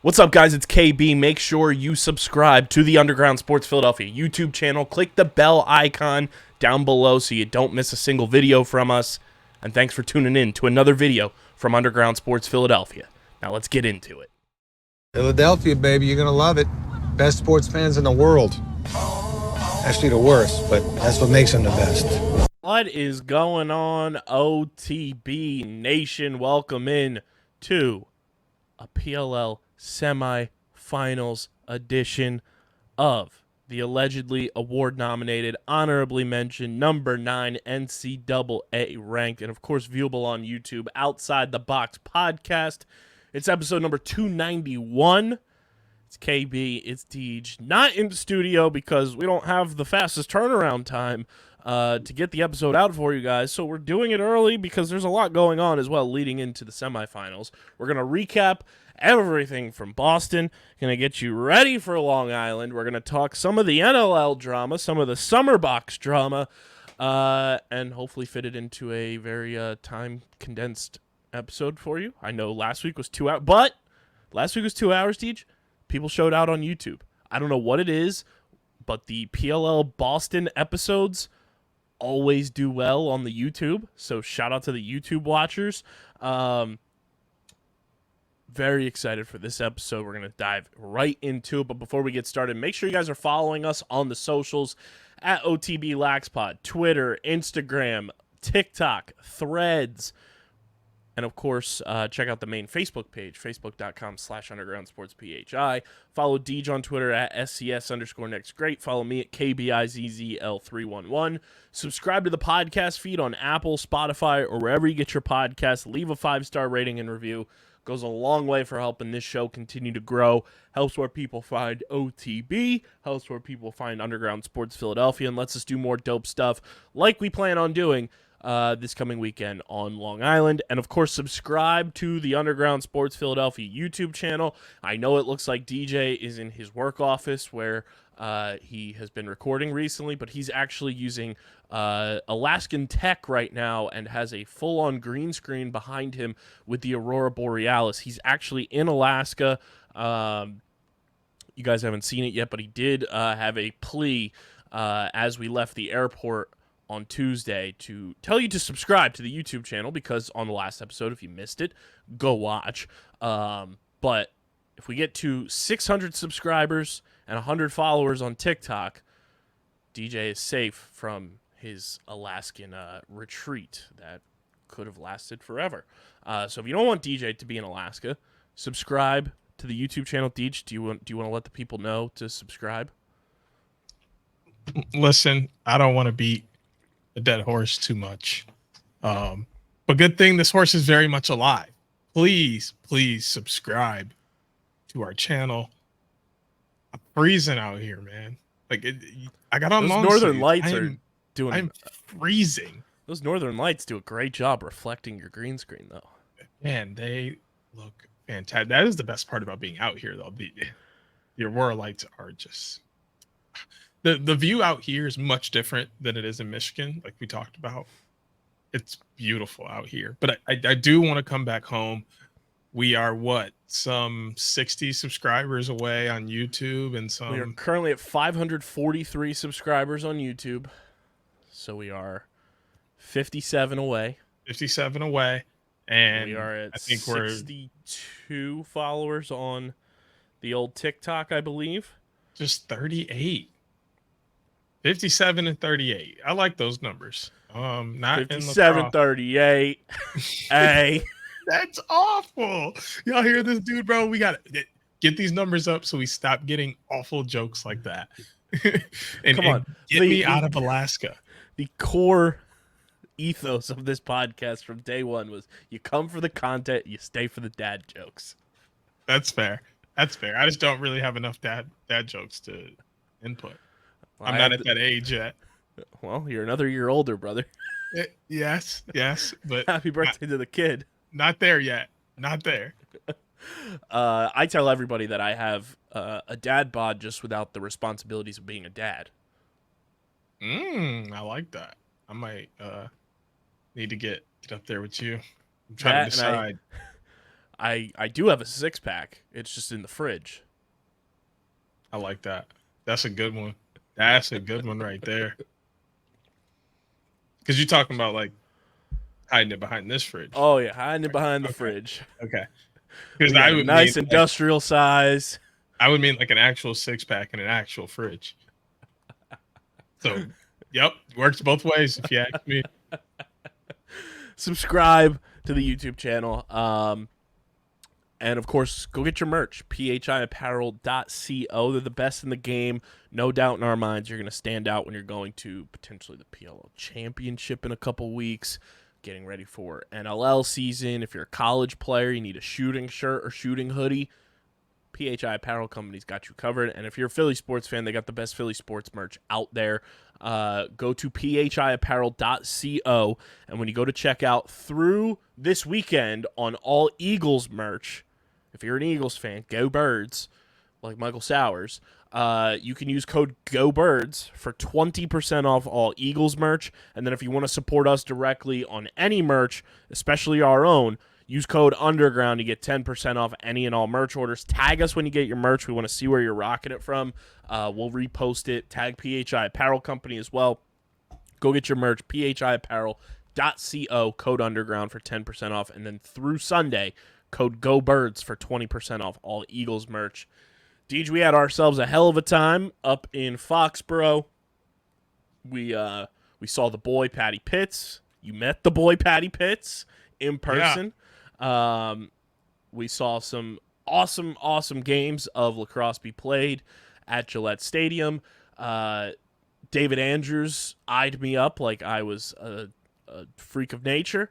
What's up, guys? It's KB. Make sure you subscribe to the Underground Sports Philadelphia YouTube channel. Click the bell icon down below so you don't miss a single video from us. And thanks for tuning in to another video from Underground Sports Philadelphia. Now let's get into it. Philadelphia, baby, you're going to love it. Best sports fans in the world. Actually, the worst, but that's what makes them the best. What is going on, OTB Nation? Welcome in to a PLL Semifinals edition of the allegedly award-nominated, honorably mentioned, number 9 NCAA ranked, and of course viewable on YouTube, Outside the Box podcast. It's episode number 291. It's KB, it's Deej, not in the studio because we don't have the fastest turnaround time to get the episode out for you guys. So we're doing it early because there's a lot going on as well leading into the semifinals. We're going to recap everything from Boston, going to get you ready for Long Island. We're going to talk some of the NLL drama, some of the summer box drama, and hopefully fit it into a very time-condensed episode for you. I know last week was 2 hours, but last week was 2 hours, Deej. People showed out on YouTube. I don't know what it is, but the PLL Boston episodes always do well on the YouTube. So shout out to the YouTube watchers. Very excited for this episode. We're going to dive right into it. But before we get started, make sure you guys are following us on the socials at OTB Laxpod, Twitter, Instagram, TikTok, Threads. And, of course, check out the main Facebook page, facebook.com/undergroundsportsphi. Follow Deej on Twitter at SCS_NextGreat. Follow me at KBIZZL311. Subscribe to the podcast feed on Apple, Spotify, or wherever you get your podcasts. Leave a 5-star rating and review. Goes a long way for helping this show continue to grow. Helps where people find OTB. Helps where people find Underground Sports Philadelphia. And lets us do more dope stuff like we plan on doing this coming weekend on Long Island. And, of course, subscribe to the Underground Sports Philadelphia YouTube channel. I know it looks like DJ is in his work office where he has been recording recently, but he's actually using Alaskan tech right now and has a full-on green screen behind him with the Aurora Borealis. He's actually in Alaska. You guys haven't seen it yet, but he did have a plea as we left the airport on Tuesday to tell you to subscribe to the YouTube channel, because on the last episode, if you missed it, go watch. But if we get to 600 subscribers and 100 followers on TikTok, DJ is safe from his Alaskan retreat that could have lasted forever. So if you don't want DJ to be in Alaska, subscribe to the YouTube channel. Deej, do you want to let the people know to subscribe? Listen, I don't want to beat a dead horse too much. But good thing this horse is very much alive. Please subscribe to our channel. I'm freezing out here, man. Like I got on those long northern sleeves. lights are doing. I'm freezing. Those northern lights do a great job reflecting your green screen, though. Man, they look fantastic. That is the best part about being out here, though. The Aurora lights are just. The view out here is much different than it is in Michigan, like we talked about. It's beautiful out here. But I do want to come back home. We are, some 60 subscribers away on YouTube, and We are currently at 543 subscribers on YouTube. So we are 57 away. 57 away. And we are at I think 62 followers on the old TikTok, I believe. Just 38. 57 and 38. I like those numbers. Not 57, 38. Hey. That's awful. Y'all hear this, dude, bro? We got to get these numbers up so we stop getting awful jokes like that. and get me out of Alaska. The core ethos of this podcast from day one was you come for the content, you stay for the dad jokes. That's fair. I just don't really have enough dad jokes to input. Well, I'm not at that age yet. Well, you're another year older, brother. Yes, but happy birthday to the kid. Not there yet. Not there. I tell everybody that I have a dad bod just without the responsibilities of being a dad. I like that. I might need to get up there with you. I'm trying to decide. I do have a 6-pack. It's just in the fridge. I like that. That's a good one. That's a good one right there. Because you're talking about like hiding it behind this fridge. Oh yeah, hiding it behind the fridge. Okay. We Because got I a would nice mean industrial size. I would mean like an actual 6-pack in an actual fridge. So, yep, works both ways if you ask me. Subscribe to the YouTube channel. And of course, go get your merch. phiapparel.co. They're the best in the game. No doubt in our minds you're going to stand out when you're going to potentially the PLL Championship in a couple weeks, getting ready for NLL season. If you're a college player, you need a shooting shirt or shooting hoodie, PHI Apparel Company's got you covered. And if you're a Philly sports fan, they got the best Philly sports merch out there. Go to phiapparel.co, and when you go to checkout through this weekend on all Eagles merch, if you're an Eagles fan, go Birds, like Michael Sowers, you can use code GOBIRDS for 20% off all Eagles merch. And then if you want to support us directly on any merch, especially our own, use code UNDERGROUND to get 10% off any and all merch orders. Tag us when you get your merch. We want to see where you're rocking it from. We'll repost it. Tag PHI Apparel Company as well. Go get your merch, phiapparel.co, code UNDERGROUND for 10% off. And then through Sunday, code GOBIRDS for 20% off all Eagles merch. Deej, we had ourselves a hell of a time up in Foxborough. We saw the boy Patty Pitts. You met the boy Patty Pitts in person. Yeah. We saw some awesome games of lacrosse be played at Gillette Stadium. David Andrews eyed me up like I was a freak of nature.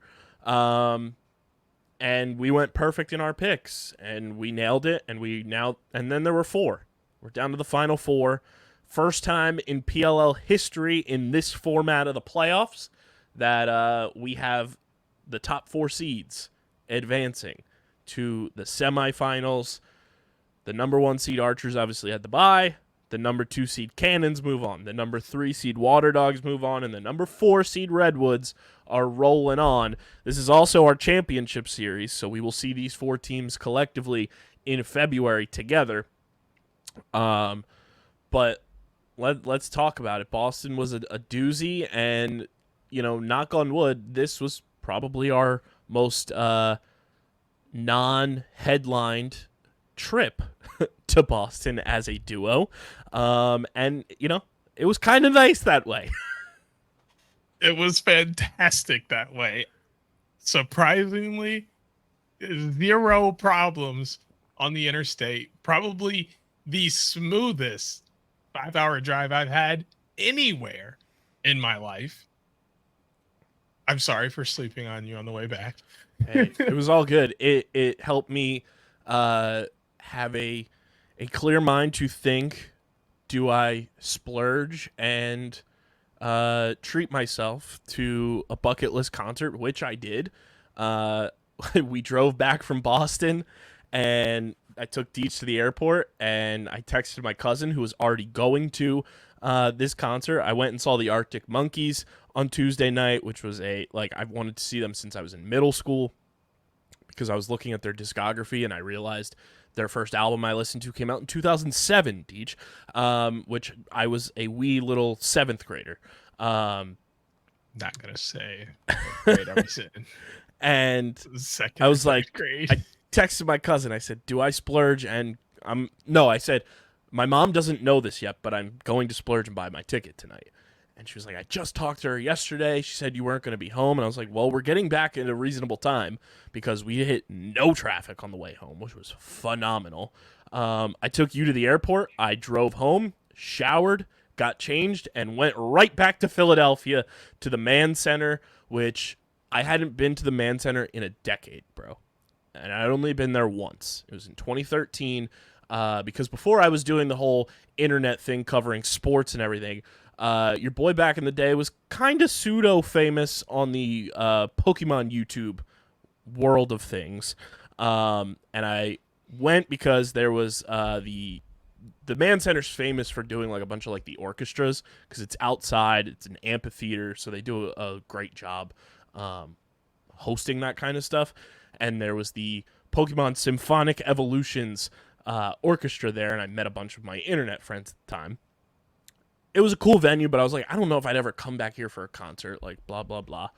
And we went perfect in our picks, and we nailed it. And then there were 4. We're down to the final 4. First time in PLL history in this format of the playoffs that we have the top 4 seeds advancing to the semifinals. The number 1 seed Archers obviously had the bye. The number 2 seed Cannons move on. The number 3 seed Water Dogs move on. And the number 4 seed Redwoods are rolling on. This is also our championship series, so we will see these 4 teams collectively in February together. But let's talk about it. Boston was a doozy, and, knock on wood, this was probably our most non-headlined trip to Boston as a duo. And, it was kind of nice that way. It was fantastic that way. Surprisingly, 0 problems on the interstate. Probably the smoothest 5-hour drive I've had anywhere in my life. I'm sorry for sleeping on you on the way back. Hey, it was all good. It helped me have a clear mind to think, do I splurge and treat myself to a bucket list concert, which I did. We drove back from Boston, and I took Deets to the airport, and I texted my cousin who was already going to this concert. I went and saw the Arctic Monkeys on Tuesday night, which was I wanted to see them since I was in middle school, because I was looking at their discography and I realized their first album I listened to came out in 2007, Deej, which I was a wee little 7th grader. Not gonna say what grade I was in. And Second I was like, grade. I texted my cousin. I said, do I splurge? And I said, my mom doesn't know this yet, but I'm going to splurge and buy my ticket tonight. And she was like, I just talked to her yesterday. She said you weren't going to be home. And I was like, well, we're getting back at a reasonable time because we hit no traffic on the way home, which was phenomenal. I took you to the airport. I drove home, showered, got changed, and went right back to Philadelphia to the Mann Center, which I hadn't been to the Mann Center in a decade, bro. And I'd only been there once. It was in 2013 because before I was doing the whole internet thing covering sports and everything, your boy back in the day was kind of pseudo-famous on the Pokemon YouTube world of things. And I went because there was the Mann Center's famous for doing like a bunch of like the orchestras because it's outside, it's an amphitheater, so they do a great job hosting that kind of stuff. And there was the Pokemon Symphonic Evolutions orchestra there, and I met a bunch of my internet friends at the time. It was a cool venue, but I was like, I don't know if I'd ever come back here for a concert, like blah, blah, blah.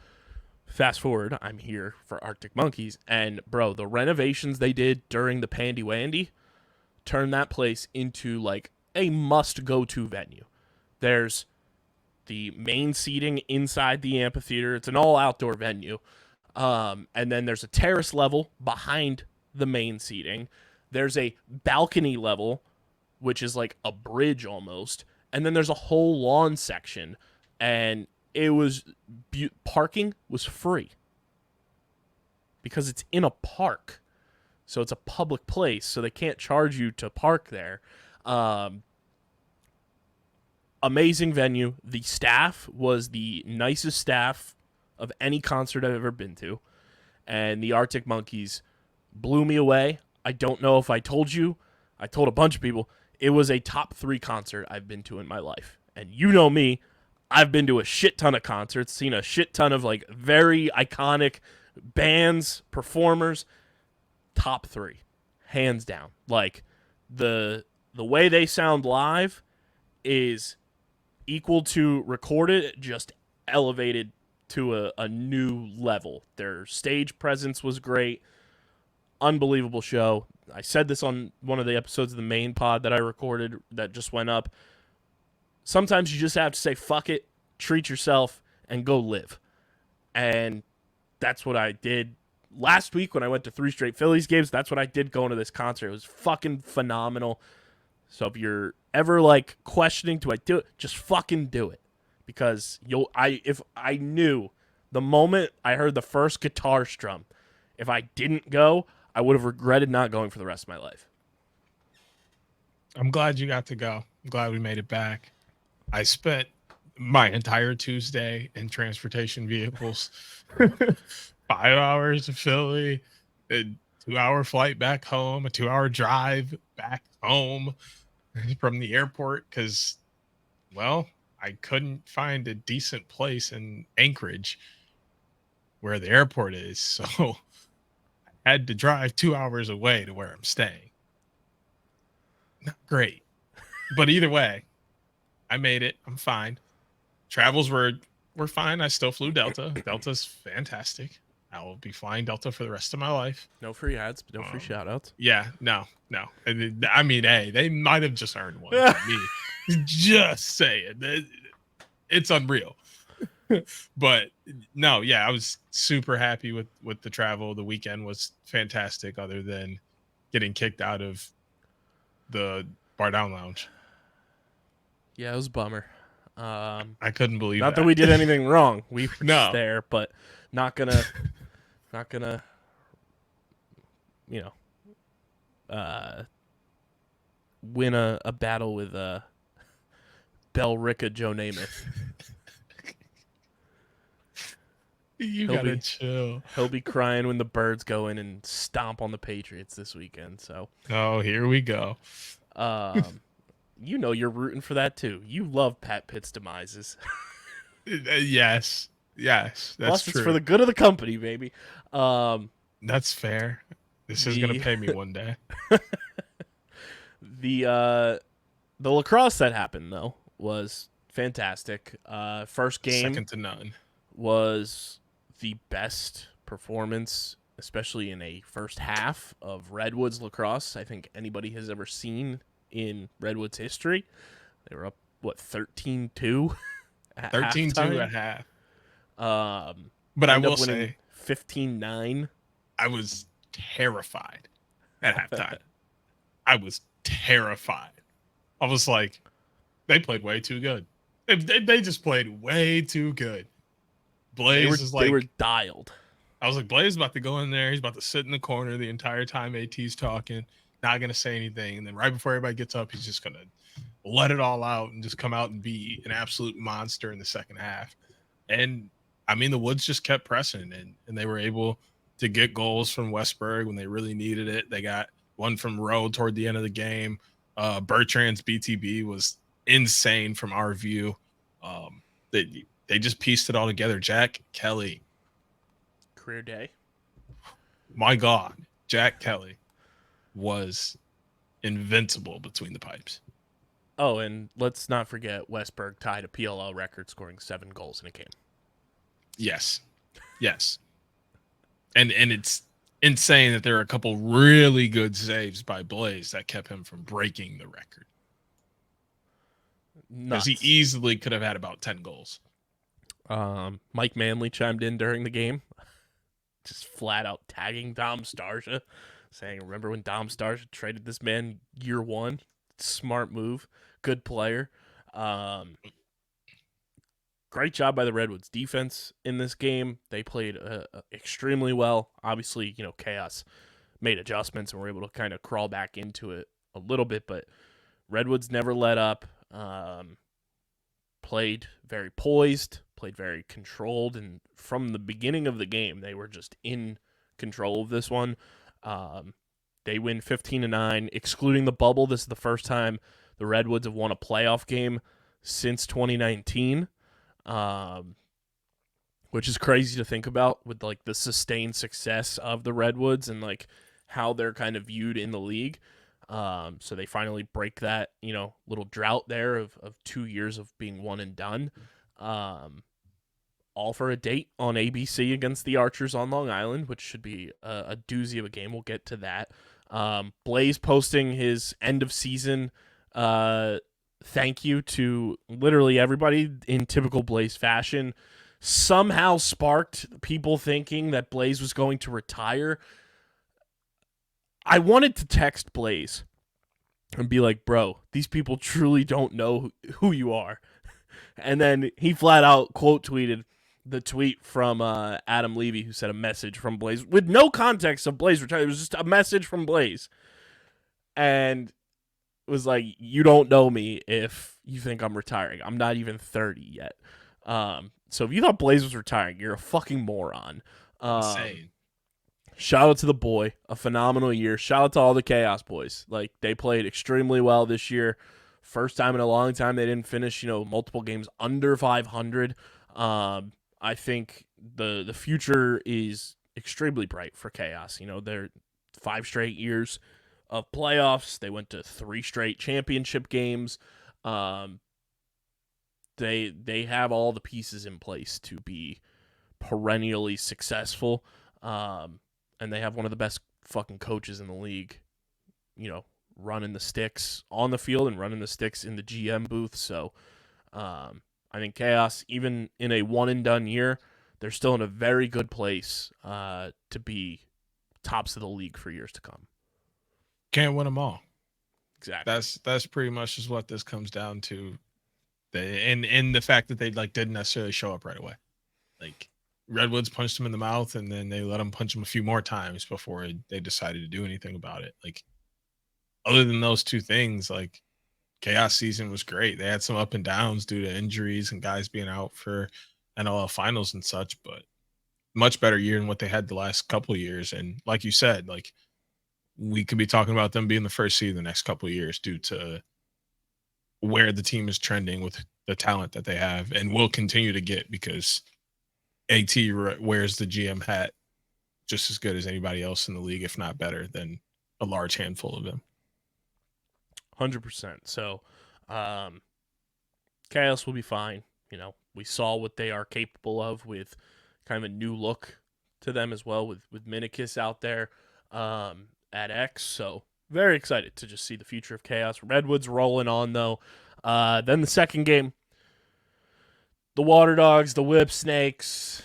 Fast forward, I'm here for Arctic Monkeys, and bro, the renovations they did during the Pandy Wandy turned that place into like a must-go-to venue. There's the main seating inside the amphitheater. It's an all-outdoor venue. And then there's a terrace level behind the main seating. There's a balcony level, which is like a bridge almost. And then there's a whole lawn section. And it was parking was free because it's in a park. So it's a public place, so they can't charge you to park there. Amazing venue. The staff was the nicest staff of any concert I've ever been to. And the Arctic Monkeys blew me away. I don't know if I told you. I told a bunch of people. It was a top 3 concert I've been to in my life. And you know me. I've been to a shit ton of concerts, seen a shit ton of like very iconic bands, performers. Top 3. Hands down. Like the way they sound live is equal to recorded, just elevated to a new level. Their stage presence was great. Unbelievable show. I said this on one of the episodes of the main pod that I recorded that just went up. Sometimes you just have to say, fuck it, treat yourself, and go live. And that's what I did last week when I went to 3 straight Phillies games. That's what I did going to this concert. It was fucking phenomenal. So if you're ever like questioning, do I do it? Just fucking do it. Because if I knew the moment I heard the first guitar strum, if I didn't go, I would have regretted not going for the rest of my life. I'm glad you got to go. I'm glad we made it back. I spent my entire Tuesday in transportation vehicles. 5 hours to Philly, a 2-hour flight back home, a 2-hour drive back home from the airport because, well, I couldn't find a decent place in Anchorage where the airport is. So I had to drive 2 hours away to where I'm staying. Not great. But either way, I made it. I'm fine. Travels were fine. I still flew Delta. Delta's fantastic. I will be flying Delta for the rest of my life. No free ads, no free shout outs. Yeah, no. I mean, hey, they might have just earned one from me. Just saying. It's unreal. But no, yeah, I was super happy with the travel. The weekend was fantastic other than getting kicked out of the Bar Down Lounge. Yeah, it was a bummer. I couldn't believe not that we did anything wrong. We were No. just there, but not gonna win a battle with Bellrica Joe Namath. You gotta chill. He'll be crying when the Birds go in and stomp on the Patriots this weekend. So, oh, here we go. You know you're rooting for that too. You love Pat Pitt's demises. Yes, that's Plus, true. it's for the good of the company, baby. That's fair. This is gonna pay me one day. The lacrosse that happened though was fantastic. First game, second to none, was the best performance, especially in a first half of Redwoods lacrosse I think anybody has ever seen in Redwoods history. They were up 13-2 13-2 at half. But I will say 15-9. I was terrified at halftime. I was terrified. I was like, they played way too good. They just played way too good. Blaze they were dialed. I was like, Blaze is about to go in there. He's about to sit in the corner the entire time AT's talking, not going to say anything. And then right before everybody gets up, he's just going to let it all out and just come out and be an absolute monster in the second half. And, I mean, the Woods just kept pressing, and they were able to get goals from Westberg when they really needed it. They got one from Rowe toward the end of the game. Bertrand's BTB was insane from our view. They just pieced it all together. Jack Kelly. Career day. My God. Jack Kelly was invincible between the pipes. Oh, and let's not forget Westberg tied a PLL record scoring 7 goals in a game. Yes. And it's insane that there are a couple really good saves by Blaze that kept him from breaking the record. Because he easily could have had about 10 goals. Mike Manley chimed in during the game, just flat out tagging Dom Starja, saying, remember when Dom Starja traded this man year 1? Smart move. Good player. Great job by the Redwoods defense in this game. They played extremely well. Obviously, Chaos made adjustments and were able to kind of crawl back into it a little bit, but Redwoods never let up. Played very poised, played very controlled, and from the beginning of the game, they were just in control of this one. They win 15-9, excluding the bubble. This is the first time the Redwoods have won a playoff game since 2019, which is crazy to think about with like the sustained success of the Redwoods and like how they're kind of viewed in the league. So they finally break that, little drought there of 2 years of being one and done. All for a date on ABC against the Archers on Long Island, which should be a doozy of a game. We'll get to that. Blaze posting his end of season thank you to literally everybody in typical Blaze fashion. Somehow sparked people thinking that Blaze was going to retire. I wanted to text Blaze and be like, bro, these people truly don't know who you are. And then he flat out quote tweeted the tweet from Adam Levy, who said a message from Blaze with no context of Blaze retiring. It was just a message from Blaze. And it was like, you don't know me if you think I'm retiring. I'm not even 30 yet. So if you thought Blaze was retiring, you're a fucking moron. Insane. Shout out to the boy, a phenomenal year. Shout out to all the Chaos boys. Like, they played extremely well this year. First time in a long time they didn't finish, multiple games under 500. I think the future is extremely bright for Chaos. They're 5 straight years of playoffs. They went to 3 straight championship games. They have all the pieces in place to be perennially successful. And they have one of the best fucking coaches in the league, running the sticks on the field and running the sticks in the GM booth. So I think Chaos, even in a one-and-done year, they're still in a very good place to be tops of the league for years to come. Can't win them all. Exactly. That's pretty much just what this comes down to. And the fact that they didn't necessarily show up right away. Like, Redwoods punched him in the mouth, and then they let him punch him a few more times before they decided to do anything about it. Like, other than those 2 things, like, Chaos season was great. They had some up and downs due to injuries and guys being out for NLL finals and such, but much better year than what they had the last couple of years. And like you said, like, we could be talking about them being the first seed the next couple of years due to where the team is trending with the talent that they have and will continue to get, because AT wears the GM hat just as good as anybody else in the league, if not better than a large handful of them. 100%. So, Chaos will be fine. We saw what they are capable of with kind of a new look to them as well with Minikis out there at X. So, very excited to just see the future of Chaos. Redwoods rolling on, though. Then the second game, the Water Dogs, the Whip Snakes,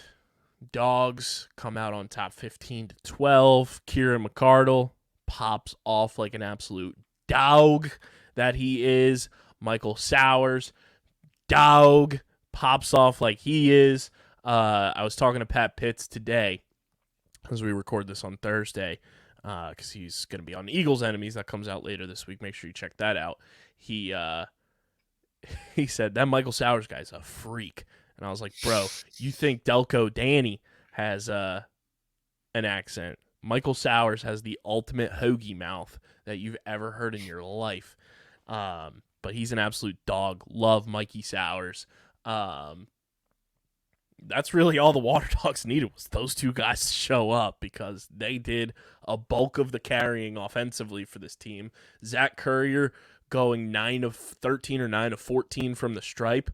Dogs come out on top 15-12. Kieran McCardle pops off like an absolute dog that he is. Michael Sowers, dog, pops off like he is. I was talking to Pat Pitts today as we record this on Thursday because he's going to be on Eagles Enemies. That comes out later this week. Make sure you check that out. He said, that Michael Sowers guy's a freak. And I was like, bro, you think Delco Danny has an accent. Michael Sowers has the ultimate hoagie mouth that you've ever heard in your life. But he's an absolute dog. Love Mikey Sowers. that's really all the Water Dogs needed was those two guys to show up, because they did a bulk of the carrying offensively for this team. Zach Currier going 9 of 13 or 9 of 14 from the stripe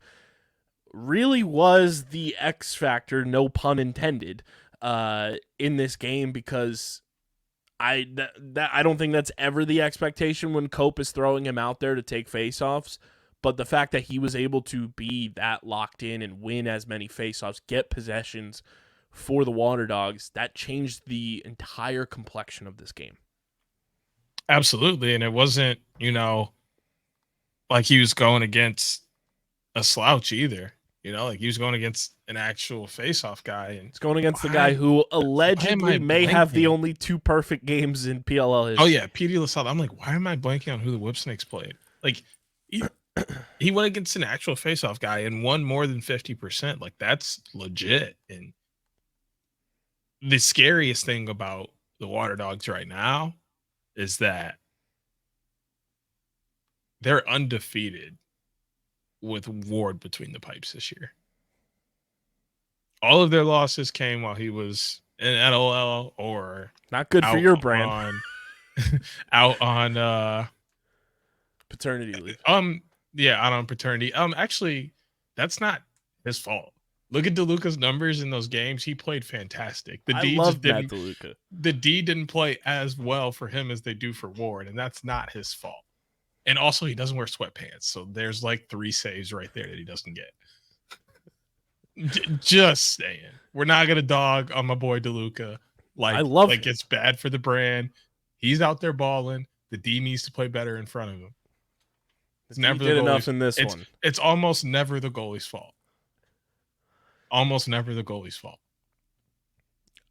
really was the X factor, no pun intended, in this game, because I don't think that's ever the expectation when Cope is throwing him out there to take faceoffs. But the fact that he was able to be that locked in and win as many faceoffs, get possessions for the Water Dogs, that changed the entire complexion of this game. Absolutely. And it wasn't, like he was going against a slouch either. Like he was going against an actual face-off guy. And it's going against the guy who allegedly may have the only 2 perfect games in PLL history. Oh, yeah, P.D. LaSalle. I'm like, why am I blanking on who the Whipsnakes played? Like, he went against an actual face-off guy and won more than 50%. Like, that's legit. And the scariest thing about the Water Dogs right now is that they're undefeated with Ward between the pipes this year. All of their losses came while he was in LOL or not good for your brand. Out on paternity leave. Yeah, out on paternity. Actually, that's not his fault. Look at DeLuca's numbers in those games. He played fantastic. I love Matt DeLuca. The D didn't play as well for him as they do for Ward, and that's not his fault. And also, he doesn't wear sweatpants, so there's like 3 saves right there that he doesn't get. Just saying, we're not gonna dog on my boy DeLuca. I love it. It's bad for the brand. He's out there balling. The D needs to play better in front of him. It's never did enough in this one. It's almost never the goalie's fault. Almost never the goalie's fault.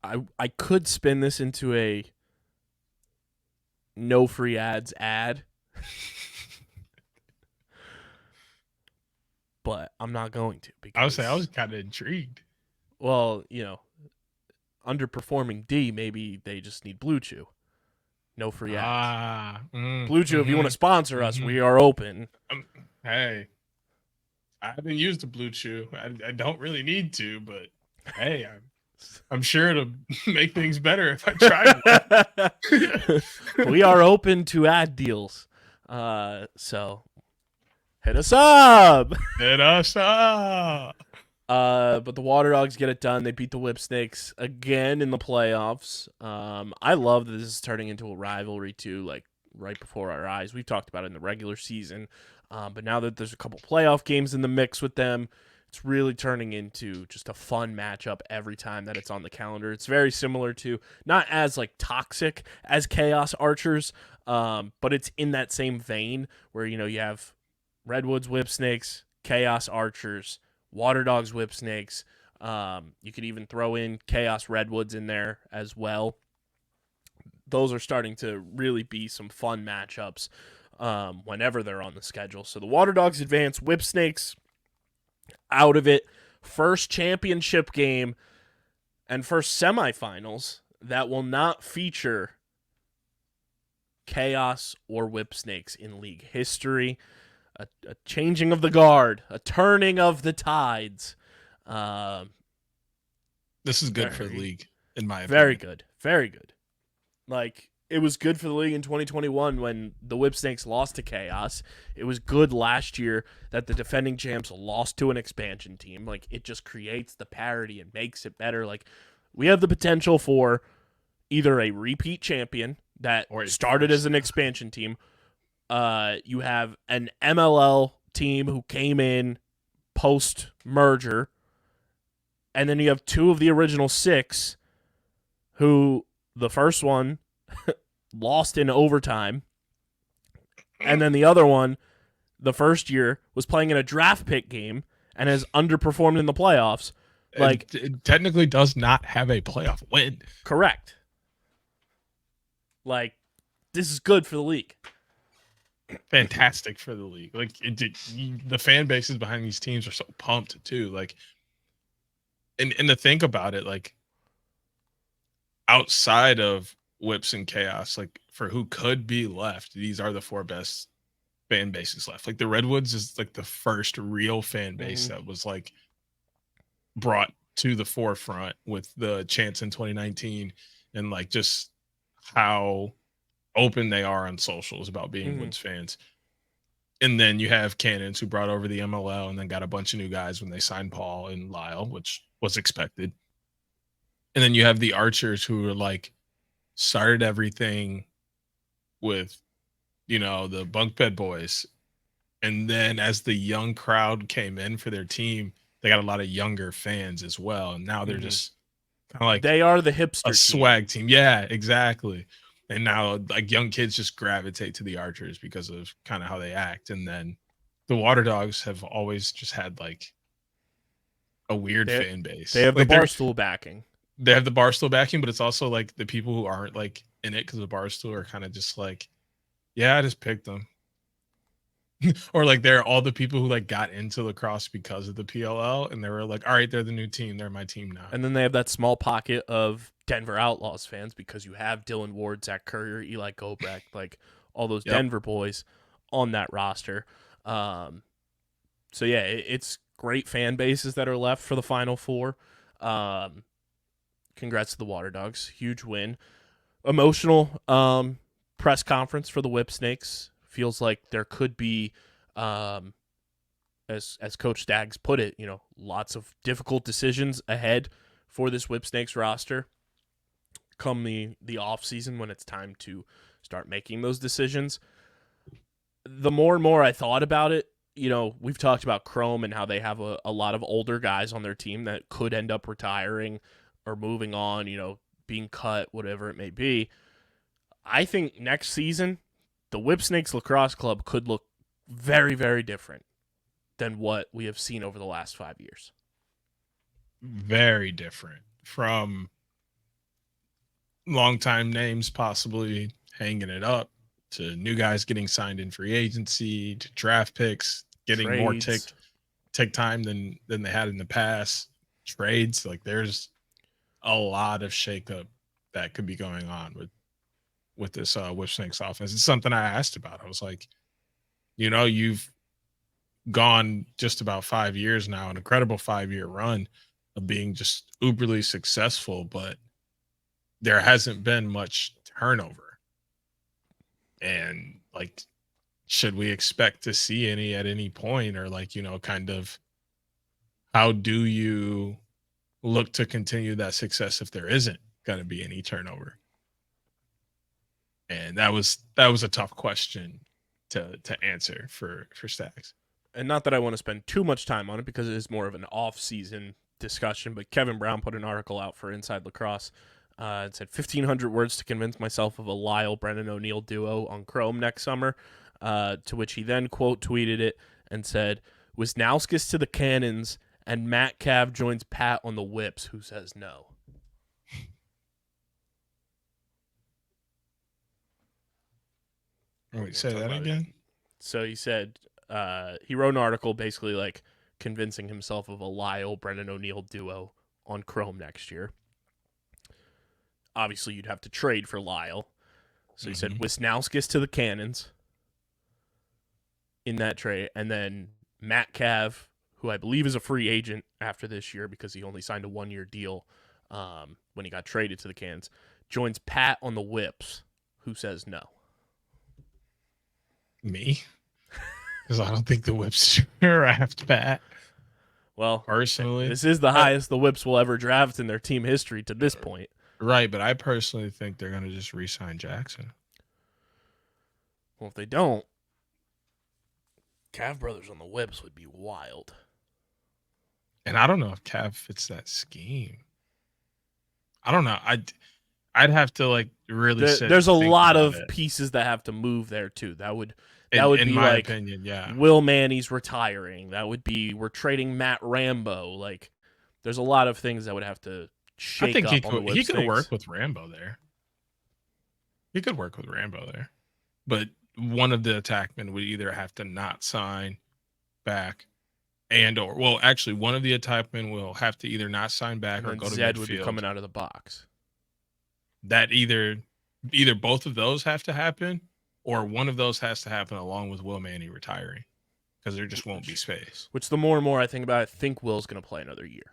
I could spin this into a no free ads ad. But I'm not going to, because I was kind of intrigued. Well, underperforming D, maybe they just need Blue Chew. No free ads. Blue Chew, if you want to sponsor us, we are open. Hey, I haven't used the Blue Chew. I don't really need to, but hey, I'm sure it'll make things better if I try. We are open to ad deals. So hit us up. Hit us up. But the Water Dogs get it done. They beat the Whipsnakes again in the playoffs. I love that this is turning into a rivalry too, like right before our eyes. We've talked about it in the regular season. But now that there's a couple playoff games in the mix with them, it's really turning into just a fun matchup every time that it's on the calendar. It's very similar to, not as like toxic as Chaos Archers, but it's in that same vein where, you have Redwoods Whipsnakes, Chaos Archers, Water Dogs Whipsnakes. You could even throw in Chaos Redwoods in there as well. Those are starting to really be some fun matchups whenever they're on the schedule. So the Water Dogs advance, Whipsnakes out of it. First championship game and first semifinals that will not feature Chaos or Whipsnakes in league history. A changing of the guard, a turning of the tides. This is good for the league, in my opinion. Very good. Very good. Like, it was good for the league in 2021 when the Whipsnakes lost to Chaos. It was good last year that the defending champs lost to an expansion team. Like, it just creates the parity and makes it better. Like, we have the potential for either a repeat champion that started as an expansion team. You have an MLL team who came in post-merger, and then you have 2 of the original 6 who, the first one lost in overtime, and then the other one, the first year, was playing in a draft pick game and has underperformed in the playoffs. Like, it technically does not have a playoff win. Correct. Like, this is good for the league. Fantastic for the league. Like, the fan bases behind these teams are so pumped too. Like, and to think about it, like, outside of Whips and Chaos, like, for who could be left, these are the 4 best fan bases left. Like, the Redwoods is like the first real fan base that was like brought to the forefront with the chants in 2019 and like just how open they are on socials about being Woods fans. And then you have Cannons, who brought over the MLL and then got a bunch of new guys when they signed Paul and Lyle, which was expected. And then you have the Archers, who were like started everything with, you know, the bunk bed boys. And then as the young crowd came in for their team, they got a lot of younger fans as well. And now they're just kind of like, they are the hipster a swag team. Yeah, exactly. And now like young kids just gravitate to the Archers because of kind of how they act. And then the Water Dogs have always just had like a weird fan base. They have like the Barstool backing. They have the Barstool backing, but it's also like the people who aren't like in it because of Barstool are kind of just like, yeah, I just picked them. Or like they're all the people who like got into lacrosse because of the PLL and they were like, all right, they're the new team. They're my team now. And then they have that small pocket of Denver Outlaws fans because you have Dylan Ward, Zach Courier, Eli Gobrecht, like all those Denver boys on that roster. So yeah, it's great fan bases that are left for the Final Four. Congrats to the Water Dogs. Huge win. Emotional press conference for the Whip Snakes. Feels like there could be, as Coach Staggs put it, you know, lots of difficult decisions ahead for this Whip Snakes roster come the offseason when it's time to start making those decisions. The more and more I thought about it, you know, we've talked about Chrome and how they have a lot of older guys on their team that could end up retiring or moving on, you know, being cut, whatever it may be. I think next season, the Whip Snakes Lacrosse Club could look very, very different than what we have seen over the last 5 years. Very different from longtime names possibly hanging it up to new guys getting signed in free agency to draft picks, getting trades. More tick time than they had in the past. Trades, like there's a lot of shakeup that could be going on with this Whip Snakes offense. It's something I asked about. I was like, you know, you've gone just about 5 years now, an incredible 5-year run of being just uberly successful, but there hasn't been much turnover. And like, should we expect to see any at any point, or like, you know, kind of how do you look to continue that success if there isn't going to be any turnover? And that was a tough question to answer for Staggs. And not that I want to spend too much time on it because it is more of an off-season discussion, but Kevin Brown put an article out for Inside Lacrosse. It said 1,500 words to convince myself of a Lyle Brennan O'Neill duo on Chrome next summer, to which he then quote tweeted it and said, Wisnauskas to the Cannons and Matt Cav joins Pat on the Whips, who says no. Wait, say that again? So he said, he wrote an article basically like convincing himself of a Lyle Brennan O'Neill duo on Chrome next year. Obviously, you'd have to trade for Lyle. So he said Wisnauskas to the Cannons in that trade. And then Matt Cav, who I believe is a free agent after this year because he only signed a 1-year deal when he got traded to the Cannons, joins Pat on the Whips, who says no. Me? Because I don't think the Whips draft Pat. Well, personally, this is the highest the Whips will ever draft in their team history to this point. Right, but I personally think they're going to just re-sign Jackson. Well, if they don't, Cav Brothers on the Whips would be wild. And I don't know if Cav fits that scheme. I don't know. I'd have to like really. There's a lot of pieces that have to move there too. That would in be my like opinion, yeah. Will Manny's retiring. That would be we're trading Matt Rambo. Like there's a lot of things that would have to shake I think up. he could work with Rambo there. He could work with Rambo there, but one of the attackmen would either have to not sign back, or actually one of the attackmen will have to either not sign back or go to Zed midfield. Would be coming out of the box. That either both of those have to happen, or one of those has to happen along with Will Manny retiring, because there just won't be space. Which the more and more I think about it, I think Will's going to play another year.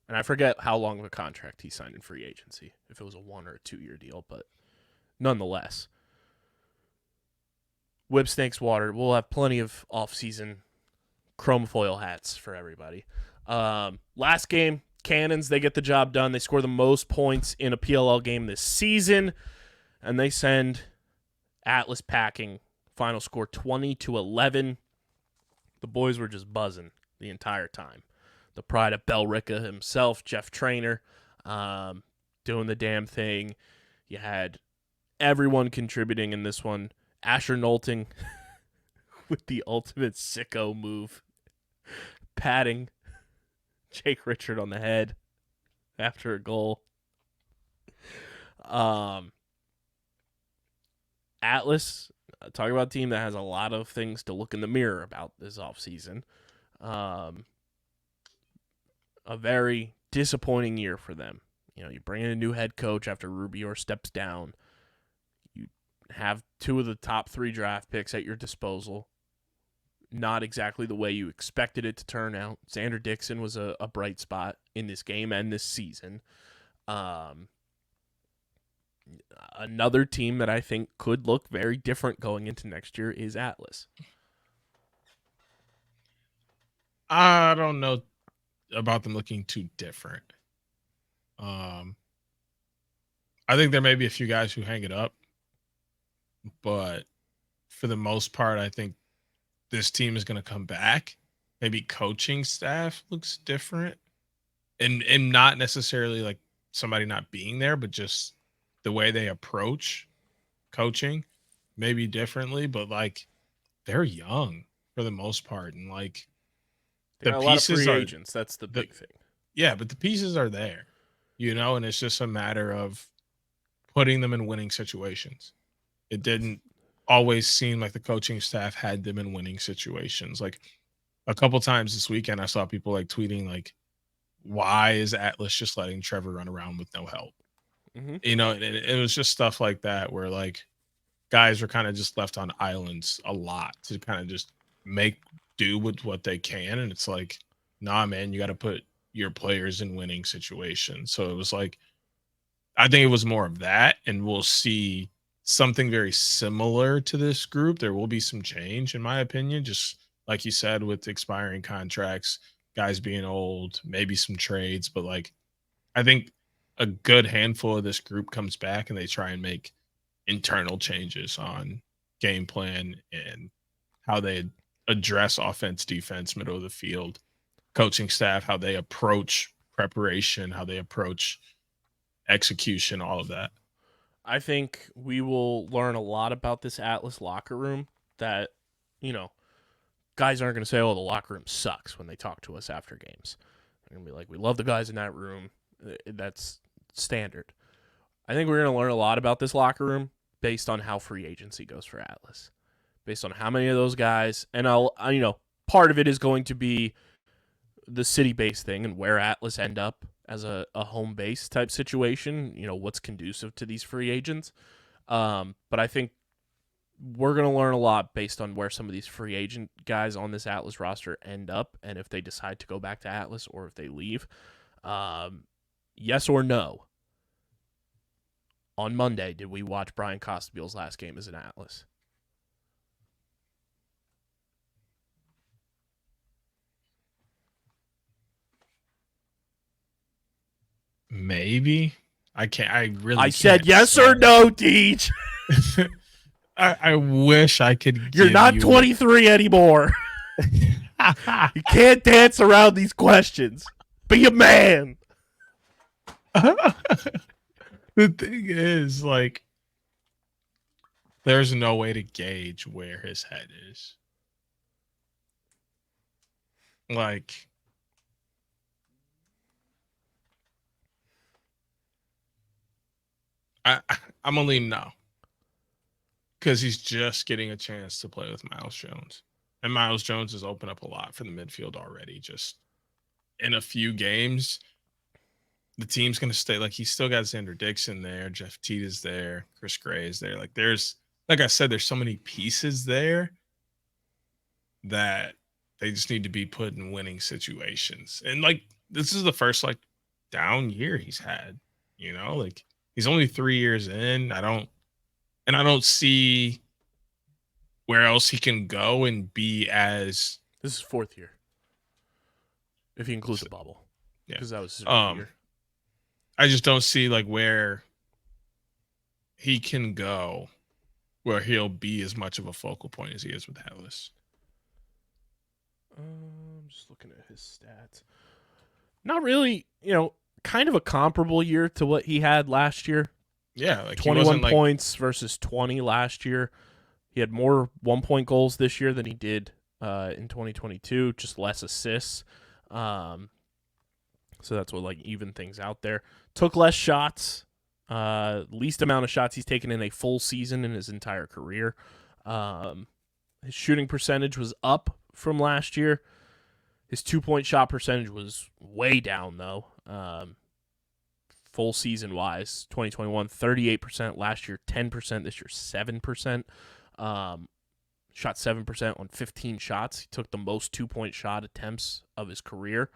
And I forget how long of a contract he signed in free agency, if it was a 1 or a 2-year deal, but nonetheless. Whip Snakes Water. We'll have plenty of off-season chrome foil hats for everybody. Last game, Cannons, they get the job done. They score the most points in a PLL game this season, and they send Atlas packing. Final score 20-11. The boys were just buzzing the entire time. The pride of Bellrica himself, Jeff Trainer, doing the damn thing. You had everyone contributing in this one. Asher Knowlton with the ultimate sicko move, patting Jake Richard on the head after a goal. Atlas, talking about a team that has a lot of things to look in the mirror about this offseason. A very disappointing year for them. You know, you bring in a new head coach after Rubior steps down. You have 2 of the top 3 draft picks at your disposal. Not exactly the way you expected it to turn out. Xander Dixon was a bright spot in this game and this season. Another team that I think could look very different going into next year is Atlas. I don't know about them looking too different. I think there may be a few guys who hang it up, but for the most part, I think this team is going to come back. Maybe coaching staff looks different, and not necessarily like somebody not being there, but just the way they approach coaching maybe differently. But like they're young for the most part, and like They got a lot of free agents. That's the big thing. Yeah, but the pieces are there, you know, and it's just a matter of putting them in winning situations. It didn't always seem like the coaching staff had them in winning situations. Like a couple times this weekend, I saw people like tweeting like, why is Atlas just letting Trevor run around with no help? Mm-hmm. You know, and it was just stuff like that where like guys were kind of just left on islands a lot to kind of just make do with what they can. And it's like, nah, man, you got to put your players in winning situations. So it was like, I think it was more of that, and we'll see something very similar to this group. There will be some change, in my opinion, just like you said, with expiring contracts, guys being old, maybe some trades. But like, I think a good handful of this group comes back and they try and make internal changes on game plan and how they address offense, defense, middle of the field, coaching staff, how they approach preparation, how they approach execution, all of that. I think we will learn a lot about this Atlas locker room that, you know, guys aren't going to say, oh, the locker room sucks when they talk to us after games. They're going to be like, we love the guys in that room. That's standard. I think we're going to learn a lot about this locker room based on how free agency goes for Atlas, based on how many of those guys. And part of it is going to be the city-based thing and where Atlas end up as a home base type situation, you know, what's conducive to these free agents. But I think we're going to learn a lot based on where some of these free agent guys on this Atlas roster end up and if they decide to go back to Atlas or if they leave. Yes or no? On Monday, did we watch Brian Costabile's last game as an Atlas? Maybe. I can't. I said yes or no, Deej. I wish I could. You're not 23 anymore. You can't dance around these questions. Be a man. The thing is, like, there's no way to gauge where his head is. Like, I'm only no. Because he's just getting a chance to play with Miles Jones. And Miles Jones has opened up a lot for the midfield already. Just in a few games, the team's going to stay. Like, he's still got Xander Dixon there. Jeff Teed is there. Chris Gray is there. Like, like I said, there's so many pieces there that they just need to be put in winning situations. And, like, this is the first, like, down year he's had. Like he's only 3 years in. I don't see where else he can go and be as This is fourth year, if you include the bubble. yeah. Because that was his rookie year. I just don't see like where he can go where he'll be as much of a focal point as he is with Atlas. I'm just looking at his stats. Not really, kind of a comparable year to what he had last year. Yeah, like 21 points versus 20 last year. He had more 1-point goals this year than he did in 2022, just less assists. So that's what even things out there. Took less shots, least amount of shots he's taken in a full season in his entire career. His shooting percentage was up from last year. His 2-point shot percentage was way down, though. Full season-wise, 2021, 38%. Last year, 10%. This year, 7%. Shot 7% on 15 shots. He took the most 2-point shot attempts of his career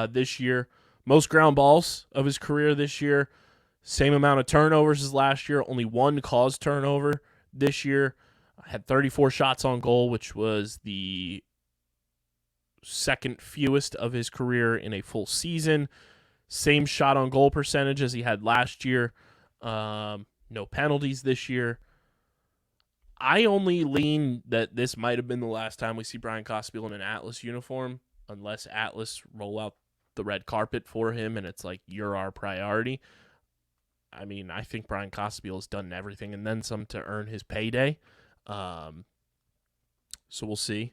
this year. Most ground balls of his career this year. Same amount of turnovers as last year. Only one caused turnover this year. Had 34 shots on goal, which was the second fewest of his career in a full season. Same shot on goal percentage as he had last year. No penalties this year. I only lean that this might have been the last time we see Brian Costibiel in an Atlas uniform, unless Atlas roll out the red carpet for him and it's like, you're our priority. I mean, I think Brian Costibiel has done everything and then some to earn his payday. So we'll see,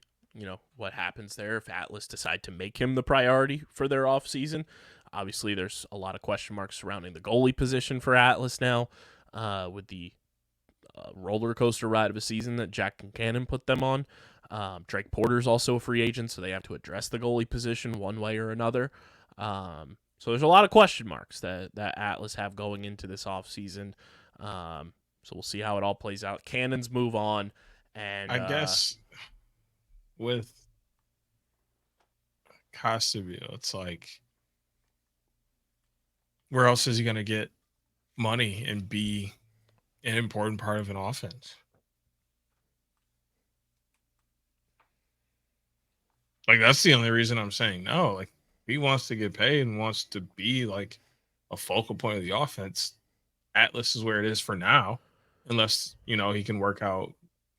what happens there if Atlas decide to make him the priority for their offseason. Obviously, there's a lot of question marks surrounding the goalie position for Atlas now with the roller coaster ride of a season that Jack Concannon put them on. Drake Porter's also a free agent, so they have to address the goalie position one way or another. So there's a lot of question marks that Atlas have going into this offseason. So we'll see how it all plays out. Cannons move on. And I guess with Costibiel, it's like, where else is he going to get money and be an important part of an offense? Like, that's the only reason I'm saying no. Like, he wants to get paid and wants to be like a focal point of the offense. Atlas is where it is for now, unless, he can work out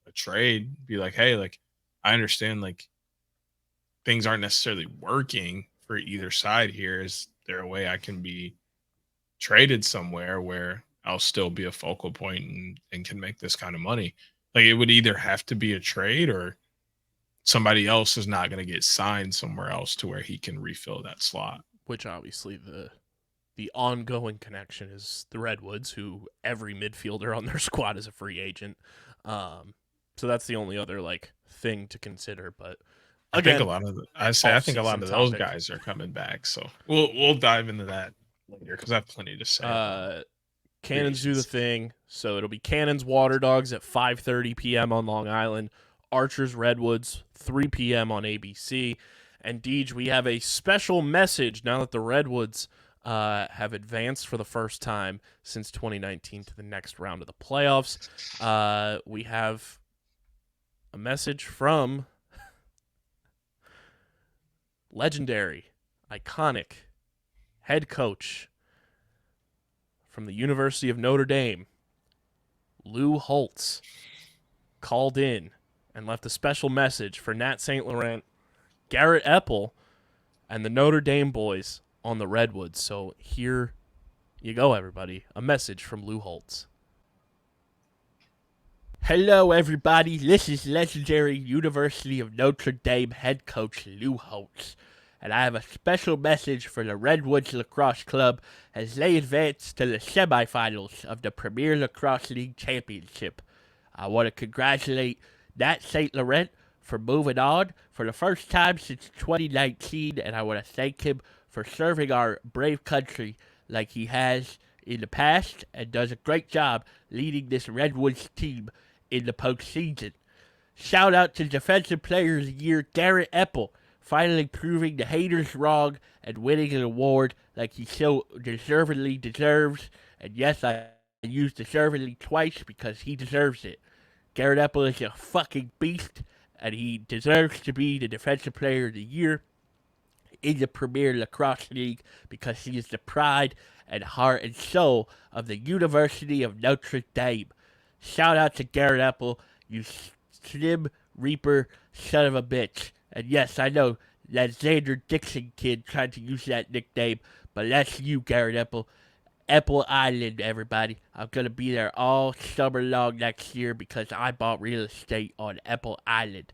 a trade, be like, hey, like, I understand, like, things aren't necessarily working for either side here. Is there a way I can be traded somewhere where I'll still be a focal point and can make this kind of money? Like, it would either have to be a trade or somebody else is not going to get signed somewhere else to where he can refill that slot. Which obviously the ongoing connection is the Redwoods, who every midfielder on their squad is a free agent. So that's the only other thing to consider. But again, I think a lot of those guys are coming back. So we'll dive into that later because I have plenty to say. Cannons do the thing. So it'll be Cannons Water Dogs at 5:30 p.m. on Long Island. Archers Redwoods 3 p.m. on ABC. And Deej, we have a special message now that the Redwoods have advanced for the first time since 2019 to the next round of the playoffs. We have a message from legendary, iconic head coach from the University of Notre Dame, Lou Holtz, called in and left a special message for Nat St. Laurent, Garrett Epple, and the Notre Dame boys on the Redwoods. So here you go, everybody. A message from Lou Holtz. Hello, everybody. This is legendary University of Notre Dame head coach Lou Holtz, and I have a special message for the Redwoods Lacrosse Club as they advance to the semifinals of the Premier Lacrosse League Championship. I want to congratulate Nat St. Laurent for moving on for the first time since 2019, and I want to thank him for serving our brave country like he has in the past and does a great job leading this Redwoods team in the postseason. Shout out to Defensive Player of the Year Garrett Epple finally proving the haters wrong and winning an award like he so deservedly deserves. And yes, I used deservedly twice because he deserves it. Garrett Epple is a fucking beast, and he deserves to be the Defensive Player of the Year in the Premier Lacrosse League because he is the pride and heart and soul of the University of Notre Dame. Shout out to Garrett Epple, you slim reaper son of a bitch. And yes, I know that Xander Dixon kid tried to use that nickname, but that's you, Garrett Epple. Apple Island, everybody. I'm going to be there all summer long next year because I bought real estate on Apple Island.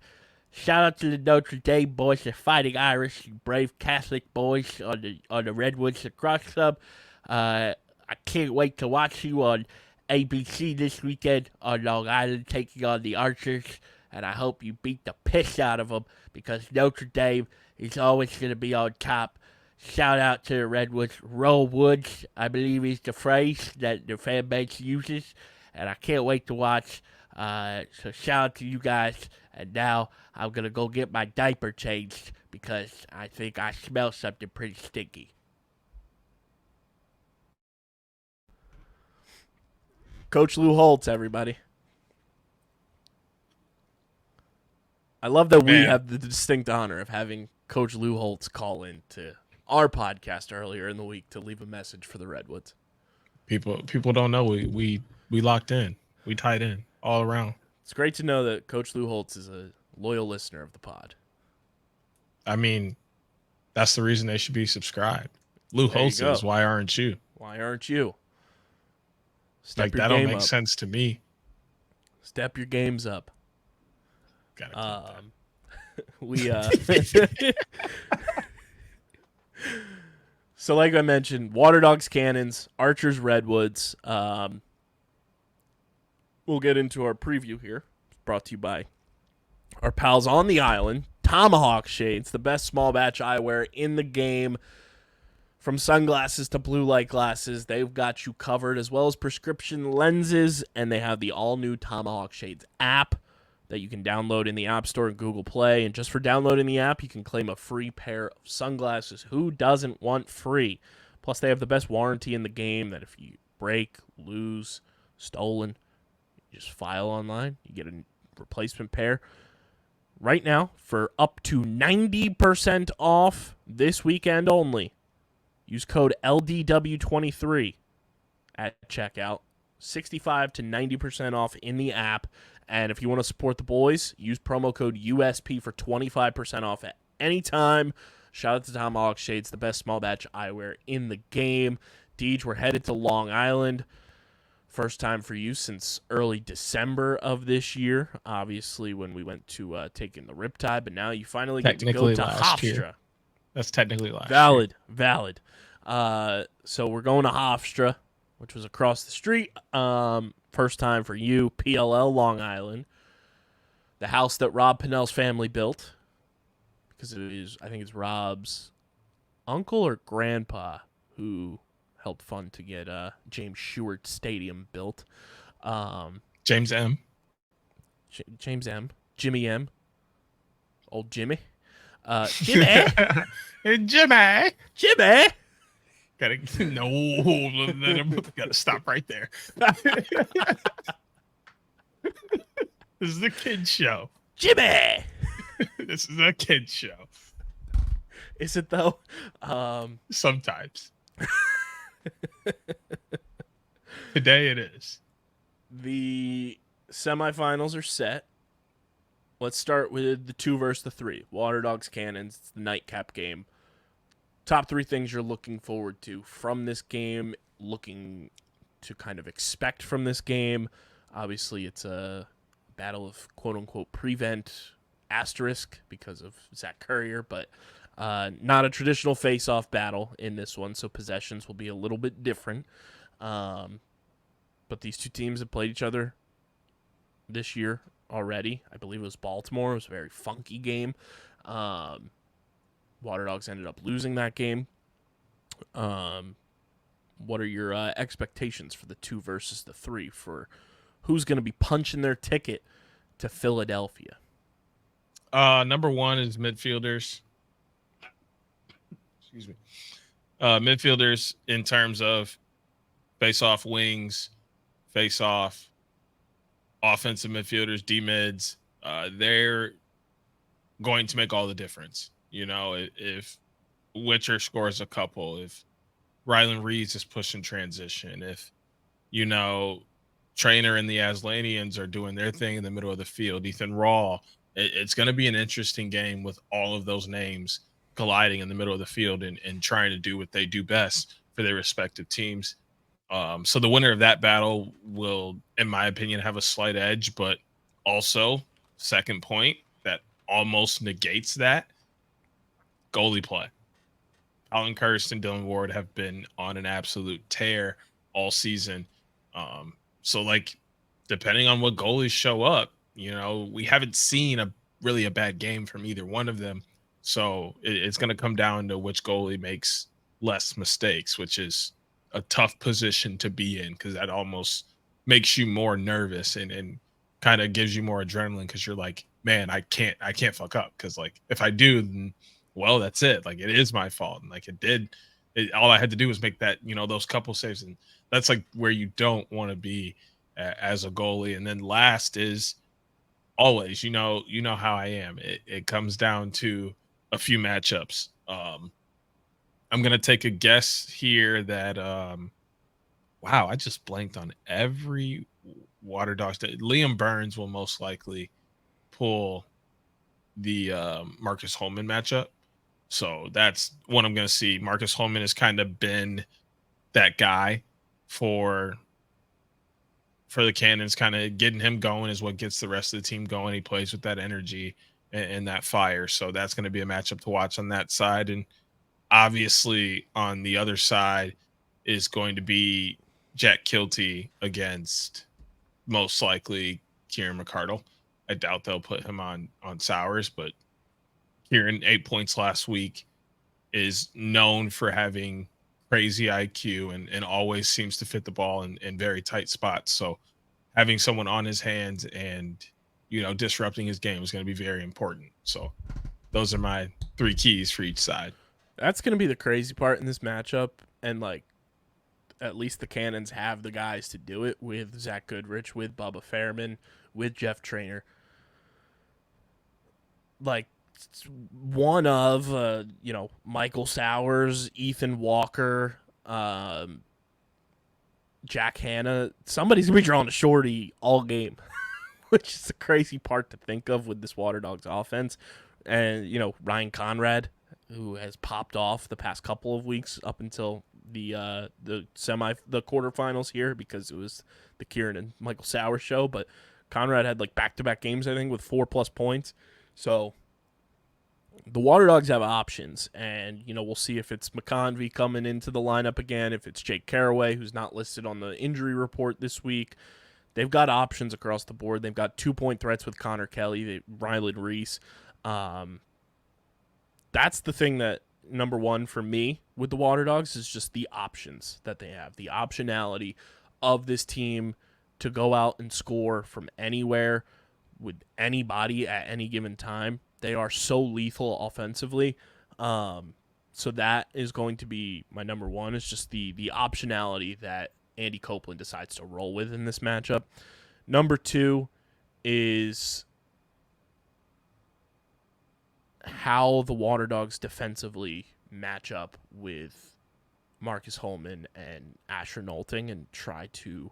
Shout out to the Notre Dame boys, the Fighting Irish, you brave Catholic boys on the Redwoods Lacrosse Club. I can't wait to watch you on ABC this weekend on Long Island taking on the Archers, and I hope you beat the piss out of them because Notre Dame is always going to be on top. Shout out to the Redwoods. Roll Woods, I believe is the phrase that the fan base uses, and I can't wait to watch. So shout out to you guys, and now I'm going to go get my diaper changed because I think I smell something pretty stinky. Coach Lou Holtz, everybody. I love that we have the distinct honor of having Coach Lou Holtz call in to our podcast earlier in the week to leave a message for the Redwoods. People don't know we locked in. We tied in all around. It's great to know that Coach Lou Holtz is a loyal listener of the pod. I mean, that's the reason they should be subscribed. Lou Holtz is. Why aren't you? Why aren't you? Step like that don't make sense to me. Step your games up. We So like I mentioned, Water Dogs Cannons, Archers Redwoods. We'll get into our preview here. It's brought to you by our pals on the island, Tomahawk Shades, the best small batch eyewear in the game. From sunglasses to blue light glasses, they've got you covered, as well as prescription lenses, and they have the all-new Tomahawk Shades app that you can download in the App Store and Google Play. And just for downloading the app, you can claim a free pair of sunglasses. Who doesn't want free? Plus, they have the best warranty in the game that if you break, lose, stolen, you just file online. You get a replacement pair. Right now, for up to 90% off this weekend only, use code LDW23 at checkout. 65 to 90% off in the app. And if you want to support the boys, use promo code USP for 25% off at any time. Shout out to Tomahawk Shades, the best small batch eyewear in the game. Deej, we're headed to Long Island. First time for you since early December of this year. Obviously, when we went to take in the Riptide, but now you finally get to go to Hofstra. That's technically last Valid. So we're going to Hofstra, which was across the street. First time for you, PLL Long Island. The house that Rob Pinnell's family built. Because I think it's Rob's uncle or grandpa who helped fund to get James Stewart Stadium built. James M. James M. Jimmy M. Old Jimmy. Jimmy. Jimmy. Gotta stop right there. This is a kid's show. Jimmy. This is a kid's show. Is it though? Sometimes. Today it is. The semifinals are set. Let's start with the 2 versus the 3. Water Dogs Cannons. It's the nightcap game. Top 3 things you're looking forward to from this game, looking to kind of expect from this game. Obviously, it's a battle of quote-unquote prevent asterisk because of Zach Currier, but not a traditional face-off battle in this one, so possessions will be a little bit different. But these two teams have played each other this year already. I believe it was Baltimore. It was a very funky game. Water Dogs ended up losing that game. What are your expectations for the 2 versus the 3 for who's going to be punching their ticket to Philadelphia? Number one is midfielders. excuse me, midfielders in terms of face-off wings, face-off offensive midfielders, D-mids, they're going to make all the difference. If Witcher scores a couple, if Rylan Reeves is pushing transition, if, Trainer and the Aslanians are doing their thing in the middle of the field, Ethan Raw, it's going to be an interesting game with all of those names colliding in the middle of the field and trying to do what they do best for their respective teams. So the winner of that battle will, in my opinion, have a slight edge, but also, second point that almost negates that, goalie play. Colin Kirst and Dylan Ward have been on an absolute tear all season. So, depending on what goalies show up, we haven't seen really a bad game from either one of them. So it's going to come down to which goalie makes less mistakes, which is a tough position to be in because that almost makes you more nervous and kind of gives you more adrenaline because you're like, man, I can't fuck up because if I do, then well, that's it. It is my fault. And all I had to do was make that, those couple saves. And that's where you don't want to be as a goalie. And then last is always, how I am. It comes down to a few matchups. I'm going to take a guess here that, wow, I just blanked on every Water Dogs. Liam Burns will most likely pull the Marcus Holman matchup. So that's what I'm going to see. Marcus Holman has kind of been that guy for the Cannons. Kind of getting him going is what gets the rest of the team going. He plays with that energy and that fire. So that's going to be a matchup to watch on that side. And obviously on the other side is going to be Jack Kilty against most likely Kieran McCardle. I doubt they'll put him on Sowers, but Kieran, 8 points last week, is known for having crazy IQ and always seems to fit the ball in very tight spots. So having someone on his hands and, disrupting his game is going to be very important. So those are my three keys for each side. That's going to be the crazy part in this matchup. And, at least the Cannons have the guys to do it with Zach Goodrich, with Bubba Fairman, with Jeff Trainer. One of, Michael Sowers, Ethan Walker, Jack Hanna, somebody's going to be drawing a shorty all game, which is a crazy part to think of with this Water Dogs offense. And, Ryan Conrad, who has popped off the past couple of weeks up until the quarterfinals here because it was the Kieran and Michael Sowers show. But Conrad had back-to-back games, I think, with 4+ points. So the Water Dogs have options, and, we'll see if it's McConvey coming into the lineup again, if it's Jake Caraway, who's not listed on the injury report this week. They've got options across the board. They've got 2-point threats with Connor Kelly, Rylan Reese. That's the thing that, number one for me with the Water Dogs, is just the options that they have, the optionality of this team to go out and score from anywhere with anybody at any given time. They are so lethal offensively. So that is going to be my number one, is just the optionality that Andy Copeland decides to roll with in this matchup. Number two is how the Water Dogs defensively match up with Marcus Holman and Asher Nolting and try to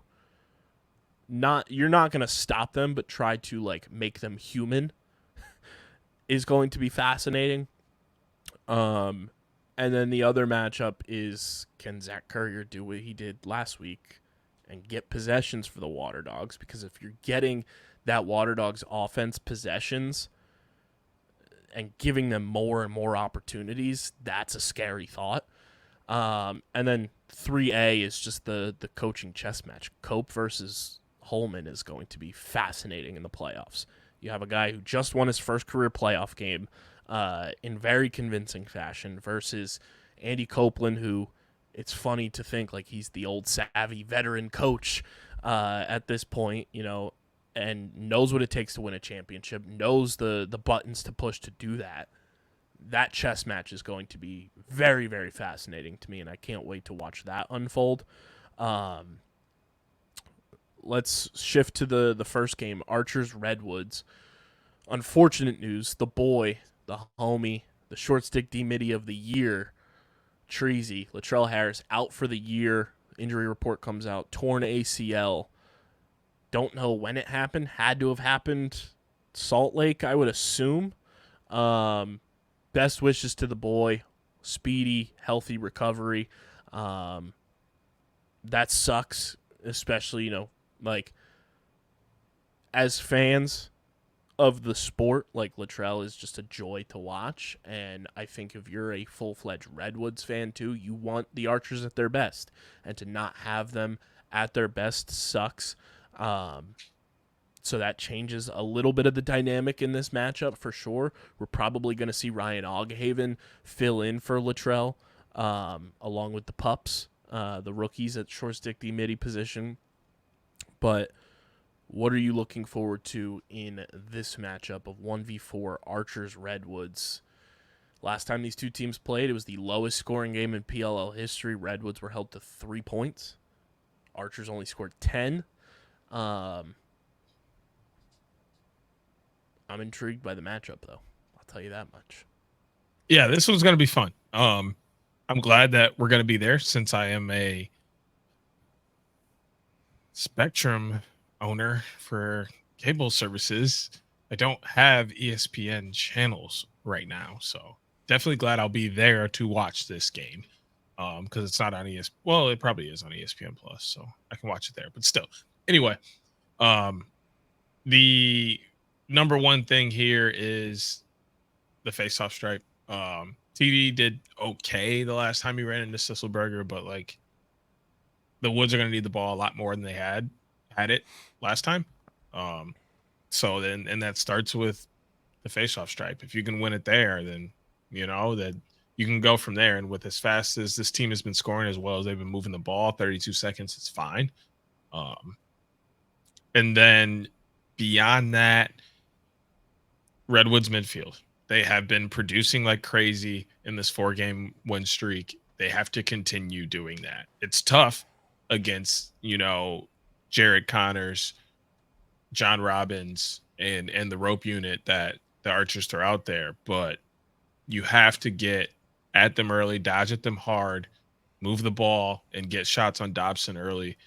you're not going to stop them, but try to make them human is going to be fascinating. And then the other matchup is, can Zach Currier do what he did last week and get possessions for the Water Dogs? Because if you're getting that Water Dogs offense possessions and giving them more and more opportunities, that's a scary thought. And then 3A is just the coaching chess match. Cope versus Holman is going to be fascinating in the playoffs. You have a guy who just won his first career playoff game in very convincing fashion versus Andy Copeland, who it's funny to think he's the old savvy veteran coach at this point, and knows what it takes to win a championship, knows the buttons to push to do that. that chess match is going to be very, very fascinating to me, and I can't wait to watch that unfold. Let's shift to the first game, Archers Redwoods. Unfortunate news, the boy, the homie, the short stick D-Midi of the year, Treasy, Latrell Harris, out for the year. Injury report comes out, torn ACL. Don't know when it happened. Had to have happened Salt Lake, I would assume. Best wishes to the boy. Speedy, healthy recovery. That sucks, especially, like, as fans of the sport, like, Latrell is just a joy to watch, and I think if you're a full-fledged Redwoods fan too, you want the Archers at their best, and to not have them at their best sucks. So that changes a little bit of the dynamic in this matchup for sure. We're probably going to see Ryan Oghaven fill in for Latrell, along with the pups, the rookies at short stick D-Midi position. But what are you looking forward to in this matchup of 1v4 Archers Redwoods? Last time these two teams played, it was the lowest scoring game in PLL history. Redwoods were held to 3 points. Archers only scored 10. I'm intrigued by the matchup, though. I'll tell you that much. Yeah, this one's going to be fun. I'm glad that we're going to be there since I am a Spectrum owner for cable services. I don't have ESPN channels right now, so definitely glad I'll be there to watch this game. Because it's not on ESPN. Well, it probably is on ESPN Plus, so I can watch it there. But still, anyway, the number one thing here is the face-off stripe. TV did okay the last time he ran into Sisselberger, but like the Woods are going to need the ball a lot more than they had it last time. So then, and that starts with the face-off stripe. If you can win it there, then that you can go from there. And with as fast as this team has been scoring, as well as they've been moving the ball, 32 seconds, it's fine. And then beyond that, Redwoods midfield. They have been producing like crazy in this 4-game win streak. They have to continue doing that. It's tough against, Jared Connors, John Robbins, and the rope unit that the Archers throw out there. But you have to get at them early, dodge at them hard, move the ball, and get shots on Dobson early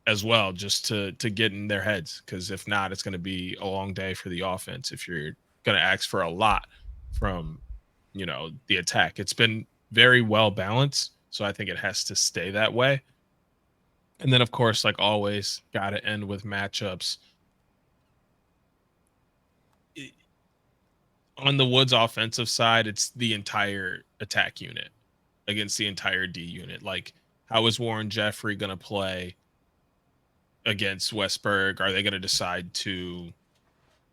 as well, just to get in their heads. Because if not, it's going to be a long day for the offense if you're going to ask for a lot from, the attack. It's been very well balanced, so I think it has to stay that way. And then, of course, like always, got to end with matchups. On the Woods offensive side, it's the entire attack unit against the entire D unit. Like, how is Warren Jeffrey going to play against Westberg? Are they going to decide to,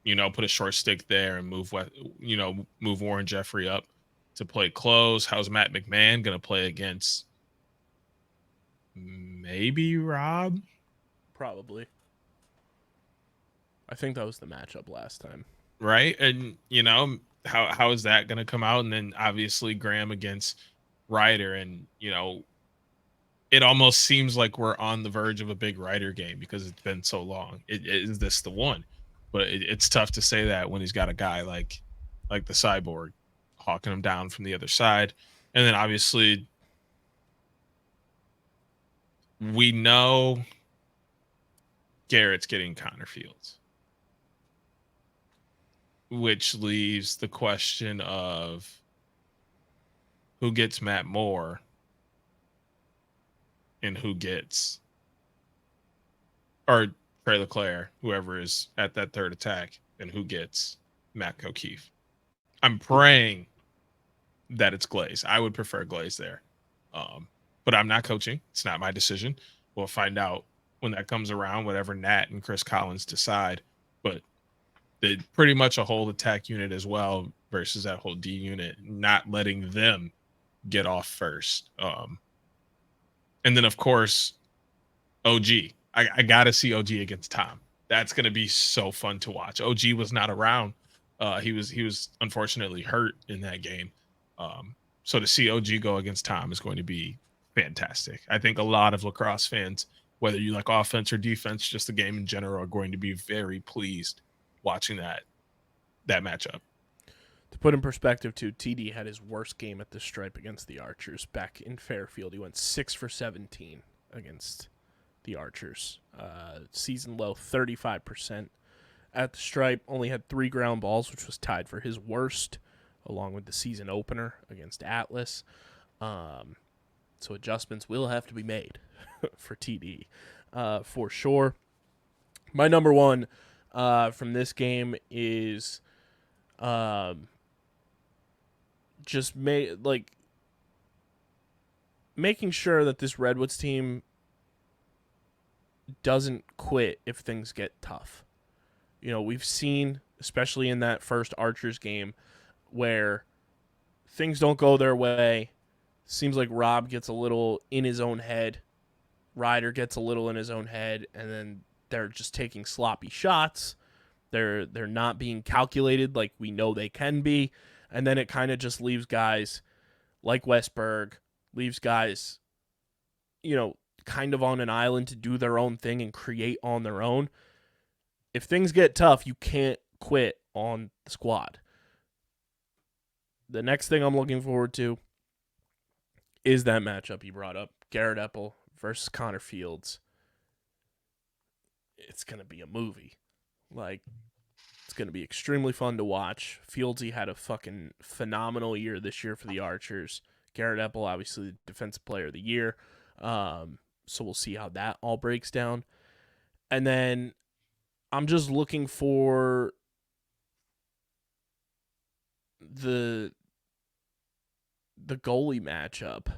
put a short stick there and move Warren Jeffrey up to play close? How's Matt McMahon going to play against maybe Rob? Probably. I think that was the matchup last time. Right. And, how is that going to come out? And then obviously Graham against Ryder. And, it almost seems like we're on the verge of a big Ryder game because it's been so long. Is this the one? But it's tough to say that when he's got a guy like the Cyborg hawking him down from the other side. And then obviously we know Garrett's getting Connor Fields, which leaves the question of who gets Matt Moore and who gets, or Trey LeClaire, whoever is at that third attack, and who gets Matt O'Keefe. I'm praying that it's Glaze. I would prefer Glaze there. But I'm not coaching. It's not my decision. We'll find out when that comes around, whatever Nat and Chris Collins decide. But they pretty much a whole attack unit as well versus that whole D unit, not letting them get off first. And then, of course, OG. I got to see OG against Tom. That's going to be so fun to watch. OG was not around He was unfortunately hurt in that game. So to see OG go against Tom is going to be fantastic. I think a lot of lacrosse fans, whether you like offense or defense, just the game in general, are going to be very pleased watching that matchup. To put in perspective, too, TD had his worst game at the stripe against the Archers back in Fairfield. He went 6 for 17 against the Archers. Season low, 35% at the stripe. Only had 3 ground balls, which was tied for his worst, along with the season opener against Atlas. So adjustments will have to be made for TD for sure. My number one from this game is just making sure that this Redwoods team doesn't quit if things get tough. You know, we've seen, especially in that first Archers game, where things don't go their way. Seems like Rob gets a little in his own head. Ryder gets a little in his own head, and then they're just taking sloppy shots. They're not being calculated like we know they can be. And then it kind of just leaves guys like Westberg, leaves guys, kind of on an island to do their own thing and create on their own. If things get tough, you can't quit on the squad. The next thing I'm looking forward to is that matchup you brought up, Garrett Epple versus Connor Fields. It's going to be a movie. It's going to be extremely fun to watch. Fieldsy had a fucking phenomenal year this year for the Archers. Garrett Epple, obviously, the Defensive Player of the Year. So we'll see how that all breaks down. And then I'm just looking for the goalie matchup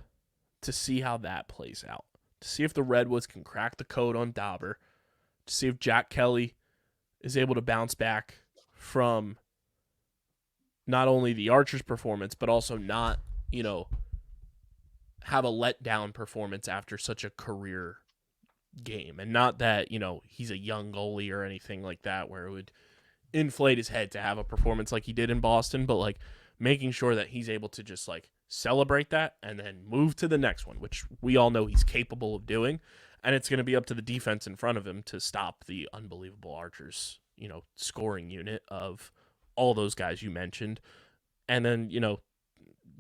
to see how that plays out. To see if the Redwoods can crack the code on Dauber. To see if Jack Kelly is able to bounce back from not only the Archers' performance, but also not, have a letdown performance after such a career game. And not that, he's a young goalie or anything like that where it would inflate his head to have a performance like he did in Boston, but making sure that he's able to just celebrate that and then move to the next one, which we all know he's capable of doing. And it's going to be up to the defense in front of him to stop the unbelievable Archers, scoring unit of all those guys you mentioned. And then,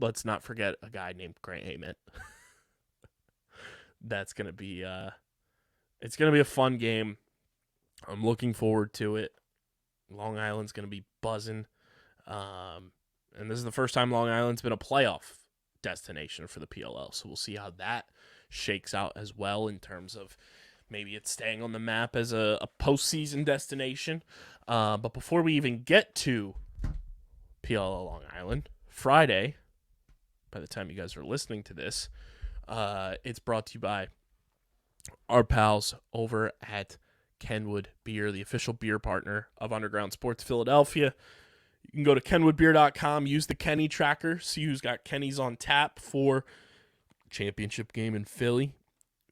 let's not forget a guy named Grant Ament. That's going to be it's going to be a fun game. I'm looking forward to it. Long Island's going to be buzzing. And this is the first time Long Island's been a playoff destination for the PLL. So we'll see how that shakes out as well in terms of maybe it's staying on the map as a postseason destination. But before we even get to PLL Long Island, Friday, by the time you guys are listening to this, it's brought to you by our pals over at Kenwood Beer, the official beer partner of Underground Sports Philadelphia. You can go to kenwoodbeer.com, use the Kenny tracker, see who's got Kenny's on tap for championship game in Philly.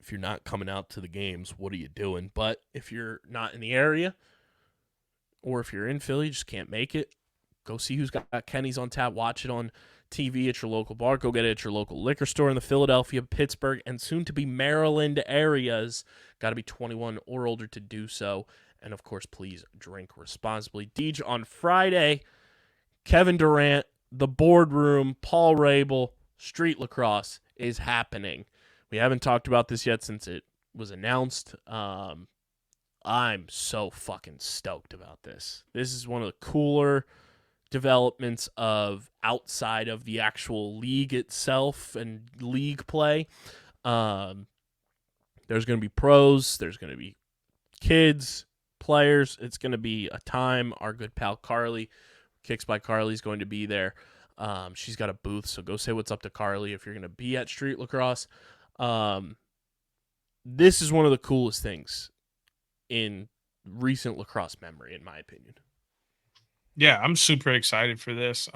If you're not coming out to the games, what are you doing? But if you're not in the area, or if you're in Philly, just can't make it, go see who's got Kenny's on tap. Watch it on TV at your local bar. Go get it at your local liquor store in the Philadelphia, Pittsburgh, and soon-to-be Maryland areas. Got to be 21 or older to do so. And, of course, please drink responsibly. Deej, on Friday, Kevin Durant, the boardroom, Paul Rabel, Street Lacrosse is happening. We haven't talked about this yet since it was announced. I'm so fucking stoked about this. This is one of the cooler developments of outside of the actual league itself and league play. There's going to be pros. There's going to be kids, players. It's going to be a time. Our good pal Carly, Kicks by Carly, is going to be there. She's got a booth, so go say what's up to Carly if you're going to be at Street Lacrosse. This is one of the coolest things in recent lacrosse memory, in my opinion. Yeah, I'm super excited for this.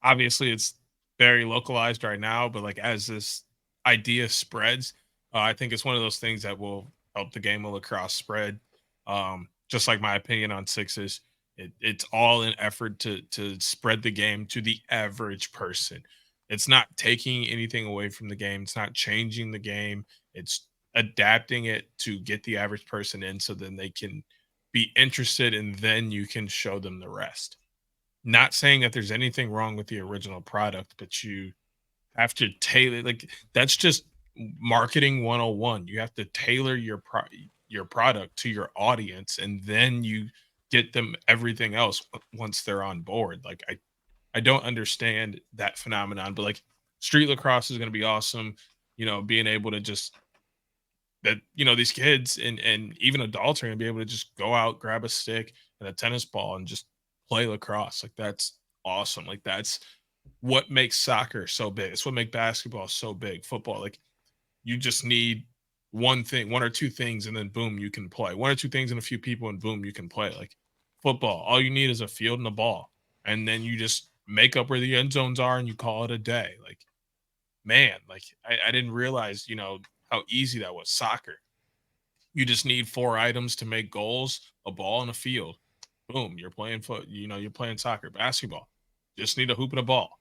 Obviously, it's very localized right now, but as this idea spreads, I think it's one of those things that will help the game of lacrosse spread. Just like my opinion on sixes, It's all an effort to spread the game to the average person. It's not taking anything away from the game. It's not changing the game. It's adapting it to get the average person in so then they can be interested and then you can show them the rest. Not saying that there's anything wrong with the original product, but you have to tailor, like, that's just marketing 101. You have to tailor your product to your audience and then you get them everything else once they're on board. Like I don't understand that phenomenon, but like street lacrosse is going to be awesome, being able to just that, these kids and even adults are going to be able to just go out, grab a stick and a tennis ball and just play lacrosse. Like that's awesome. Like that's what makes soccer so big. It's what makes basketball so big. Football, like you just need one thing, one or two things, and then boom, you can play. One or two things and a few people, and boom, you can play. Like football, all you need is a field and a ball, and then you just make up where the end zones are, and you call it a day. Like, man, like I didn't realize, how easy that was. Soccer, you just need four items to make goals: a ball and a field. Boom, you're playing you're playing soccer. Basketball, just need a hoop and a ball.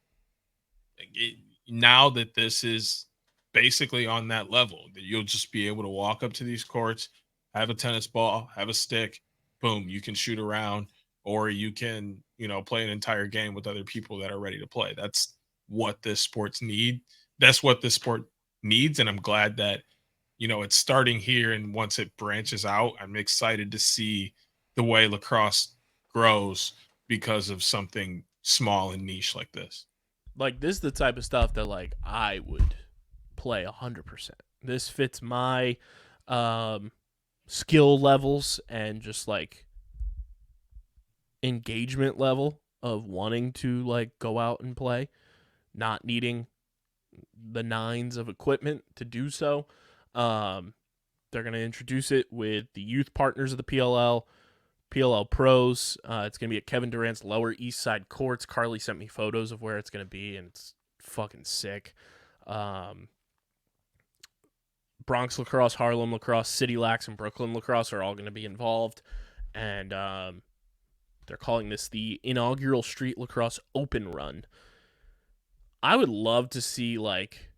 Like, now that this is basically on that level, that you'll just be able to walk up to these courts, have a tennis ball, have a stick, boom, you can shoot around, or you can, play an entire game with other people that are ready to play. That's what this sports need. That's what this sport needs. And I'm glad that, it's starting here. And once it branches out, I'm excited to see the way lacrosse grows because of something small and niche like this. Like, this is the type of stuff that, like, I would play 100%. This fits my skill levels and just, like, engagement level of wanting to, like, go out and play, not needing the nines of equipment to do so. They're going to introduce it with the youth partners of the PLL Pros. It's going to be at Kevin Durant's Lower East Side courts. Carly sent me photos of where it's going to be, and it's fucking sick. Bronx Lacrosse, Harlem Lacrosse, City Lax, and Brooklyn Lacrosse are all going to be involved. And they're calling this the inaugural Street Lacrosse Open Run. I would love to see, like,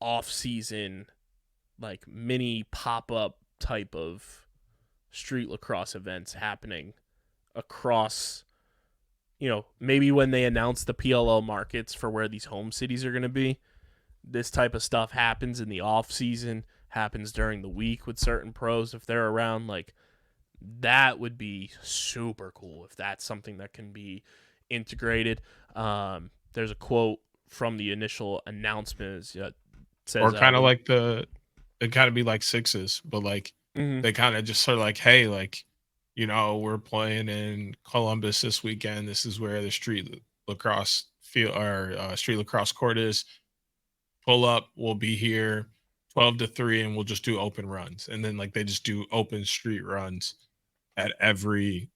off-season, like, mini pop-up type of street lacrosse events happening across, maybe when they announce the PLL markets for where these home cities are going to be, this type of stuff happens in the off season, happens during the week with certain pros if they're around. Like, that would be super cool if that's something that can be integrated. There's a quote from the initial announcement that says, or kind of like it kind of be like sixes, but like they kind of just sort of like, hey, like, we're playing in Columbus this weekend. This is where the street lacrosse field or street lacrosse court is. Pull up, we'll be here 12 to 3, and we'll just do open runs. And then like they just do open street runs at every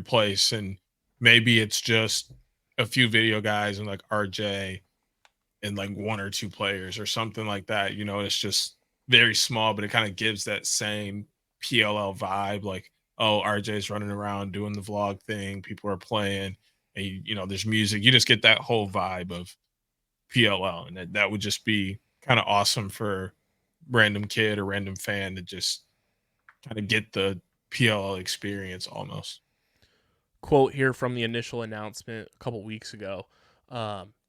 place. And maybe it's just a few video guys and like RJ and like one or two players or something like that. It's just very small, but it kind of gives that same PLL vibe. Like, oh, RJ's running around doing the vlog thing, people are playing, and there's music. You just get that whole vibe of PLL, and that would just be kind of awesome for random kid or random fan to just kind of get the PLL experience almost. Quote here from the initial announcement a couple weeks ago.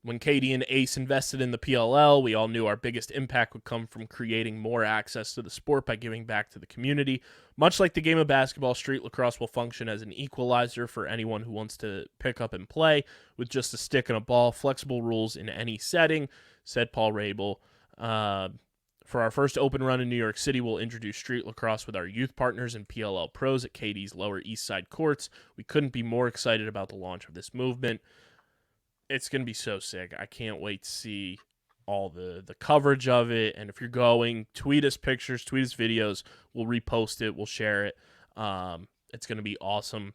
When Katie and Ace invested in the PLL, we all knew our biggest impact would come from creating more access to the sport by giving back to the community. Much like the game of basketball, street lacrosse will function as an equalizer for anyone who wants to pick up and play with just a stick and a ball. Flexible rules in any setting, said Paul Rabel. For our first open run in New York City, we'll introduce street lacrosse with our youth partners and PLL pros at Katie's Lower East Side courts. We couldn't be more excited about the launch of this movement. It's going to be so sick. I can't wait to see all the coverage of it. And if you're going, tweet us pictures, tweet us videos. We'll repost it. We'll share it. It's going to be awesome.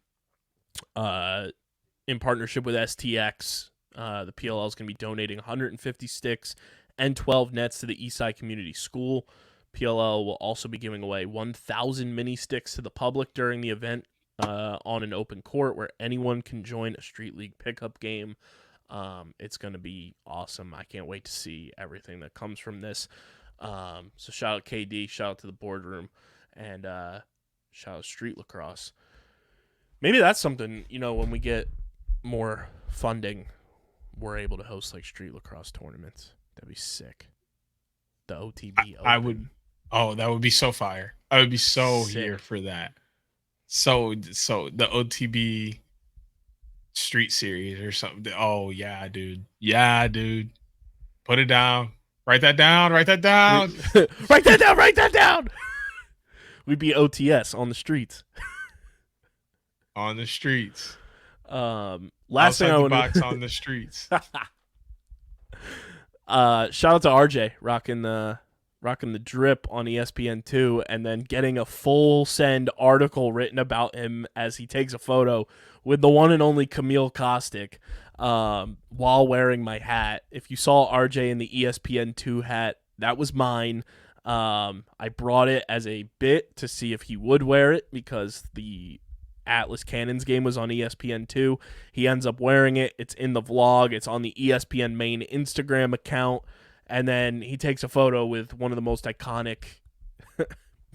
In partnership with STX, the PLL is going to be donating 150 sticks and 12 nets to the Eastside Community School. PLL will also be giving away 1,000 mini sticks to the public during the event on an open court where anyone can join a Street League pickup game. It's going to be awesome. I can't wait to see everything that comes from this. So shout out KD, shout out to the boardroom, and shout out Street Lacrosse. Maybe that's something, when we get more funding, we're able to host like Street Lacrosse tournaments. That'd be sick. The OTB. I would. Oh, that would be so fire. I would be so Sick. here for that. So the OTB Street Series or something. Oh yeah, dude. Yeah, dude. Put it down. Write that down. Write that down. Write that down. Write that down. We'd be OTS on the streets. On the streets. Last Outside thing I the want box on the streets. Shout out to RJ rocking the drip on ESPN2 and then getting a full send article written about him as he takes a photo with the one and only Camille Kostick while wearing my hat. If you saw RJ in the ESPN2 hat, that was mine. I brought it as a bit to see if he would wear it because the Atlas Cannons game was on ESPN2. He ends up wearing it. It's in the vlog. It's on the ESPN main Instagram account. And then he takes a photo with one of the most iconic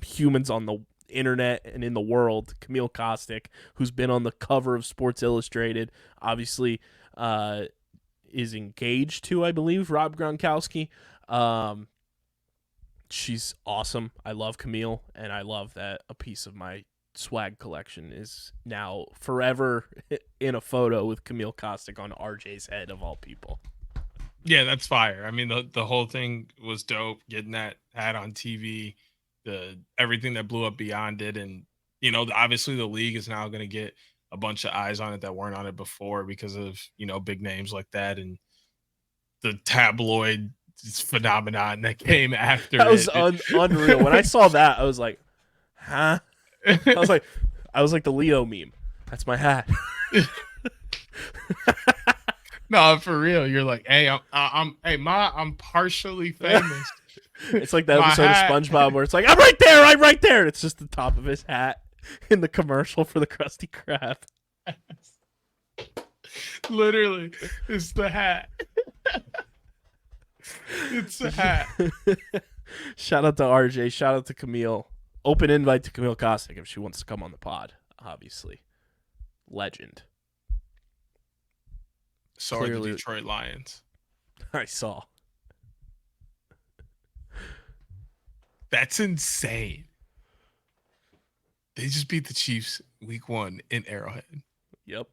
humans on the internet and in the world, Camille Kostick, who's been on the cover of Sports Illustrated. Obviously, is engaged to, I believe, Rob Gronkowski. She's awesome. I love Camille, and I love that a piece of my swag collection is now forever in a photo with Camille Kostick on RJ's head of all people. Yeah, that's fire. I mean, the whole thing was dope. Getting that hat on TV, everything that blew up beyond it, and obviously the league is now going to get a bunch of eyes on it that weren't on it before because of big names like that and the tabloid phenomenon that came after. That was unreal. When I saw that, I was like, huh? I was like the Leo meme. That's my hat. No, for real. You're like, hey, I'm partially famous. It's like that episode of SpongeBob where it's like, I'm right there. It's just the top of his hat in the commercial for the Krusty Krab. Literally, it's the hat. It's the hat. Shout out to RJ. Shout out to Camille. Open invite to Camille Kostick if she wants to come on the pod, obviously. Legend. So clearly, are the Detroit Lions. I saw. That's insane. They just beat the Chiefs week 1 in Arrowhead. Yep.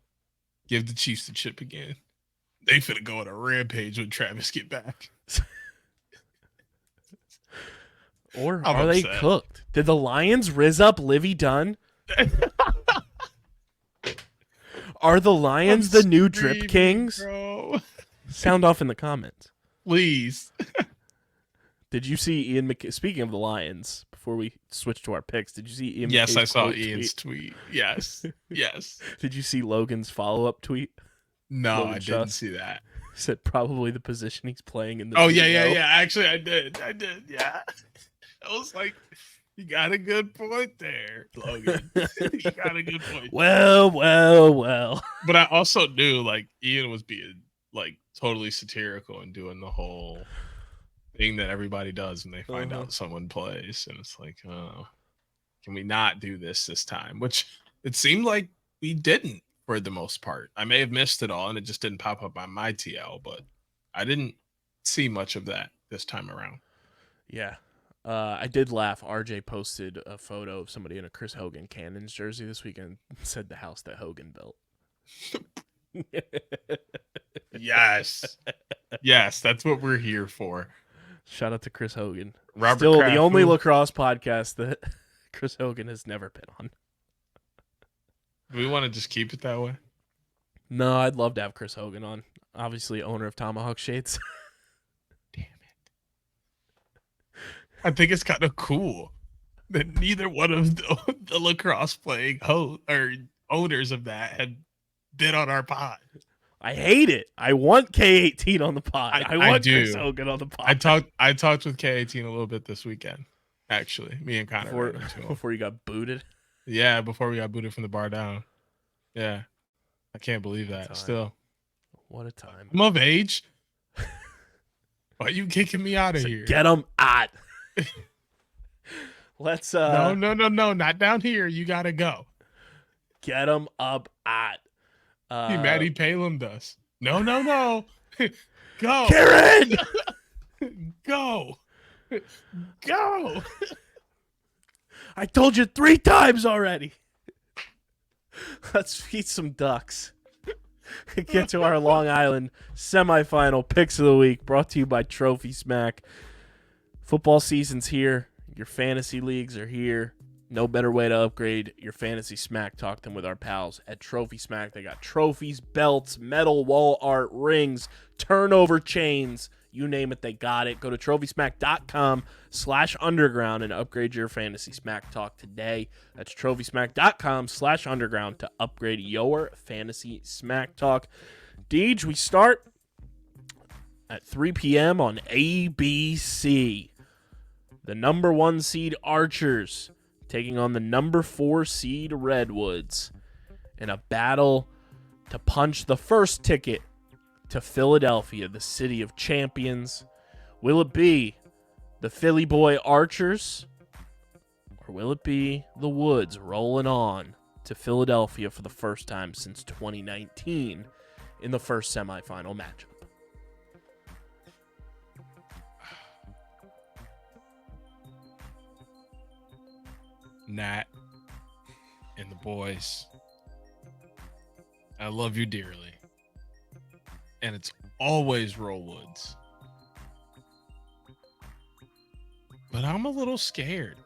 Give the Chiefs the chip again. They finna go on a rampage when Travis get back. Or are they cooked? Did the Lions rizz up Livy Dunn? Are the Lions the new drip kings? Bro. Sound off in the comments. Please. Did you see Ian McKay? Speaking of the Lions, before we switch to our picks, did you see Ian Yes, McKay's I saw Ian's tweet. Yes. Yes. Did you see Logan's follow-up tweet? No, Logan I didn't see that. He said probably the position he's playing in the Oh, video. yeah. Actually, I did. Yeah. I was like, you got a good point there, Logan. You got a good point. Well. But I also knew, like, Ian was being, like, totally satirical and doing the whole thing that everybody does when they find out someone plays. And it's like, oh, can we not do this time? Which it seemed like we didn't for the most part. I may have missed it all and it just didn't pop up on my TL, but I didn't see much of that this time around. Yeah. I did laugh. RJ posted a photo of somebody in a Chris Hogan Cannons jersey this weekend and said the house that Hogan built. Yes, that's what we're here for. Shout out to Chris Hogan. Robert Still Kraft, the only lacrosse podcast that Chris Hogan has never been on. Do we want to just keep it that way? No, I'd love to have Chris Hogan on. Obviously, owner of Tomahawk Shades. Damn it. I think it's kind of cool that neither one of the lacrosse playing or owners of that had been on our pod. I hate it. I want K18 on the pod. I want Chris Hogan on the pod. I talked with K18 a little bit this weekend. Actually, me and Connor before you got booted. Yeah, before we got booted from the bar down. Yeah. I can't believe that. Still. What a time. I'm of age. Why are you kicking me out of here? Get them out. Let's No, not down here. You gotta go. Get them up at. Maddie Palin does. No. Go. Karen! Go. Go. I told you 3 times already. Let's feed some ducks. Get to our Long Island semifinal picks of the week, brought to you by Trophy Smack. Football season's here. Your fantasy leagues are here. No better way to upgrade your fantasy smack talk than with our pals at Trophy Smack. They got trophies, belts, metal wall art, rings, turnover chains. You name it, they got it. Go to trophysmack.com/underground and upgrade your fantasy smack talk today. That's trophysmack.com/underground to upgrade your fantasy smack talk. Deej, we start at 3 p.m. on ABC. The number 1 seed Archers taking on the number 4 seed Redwoods in a battle to punch the first ticket to Philadelphia, the city of champions. Will it be the Philly boy Archers, or will it be the Woods rolling on to Philadelphia for the first time since 2019 in the first semifinal matchup? Nat and the boys, I love you dearly. And it's always Roll Woods. But I'm a little scared.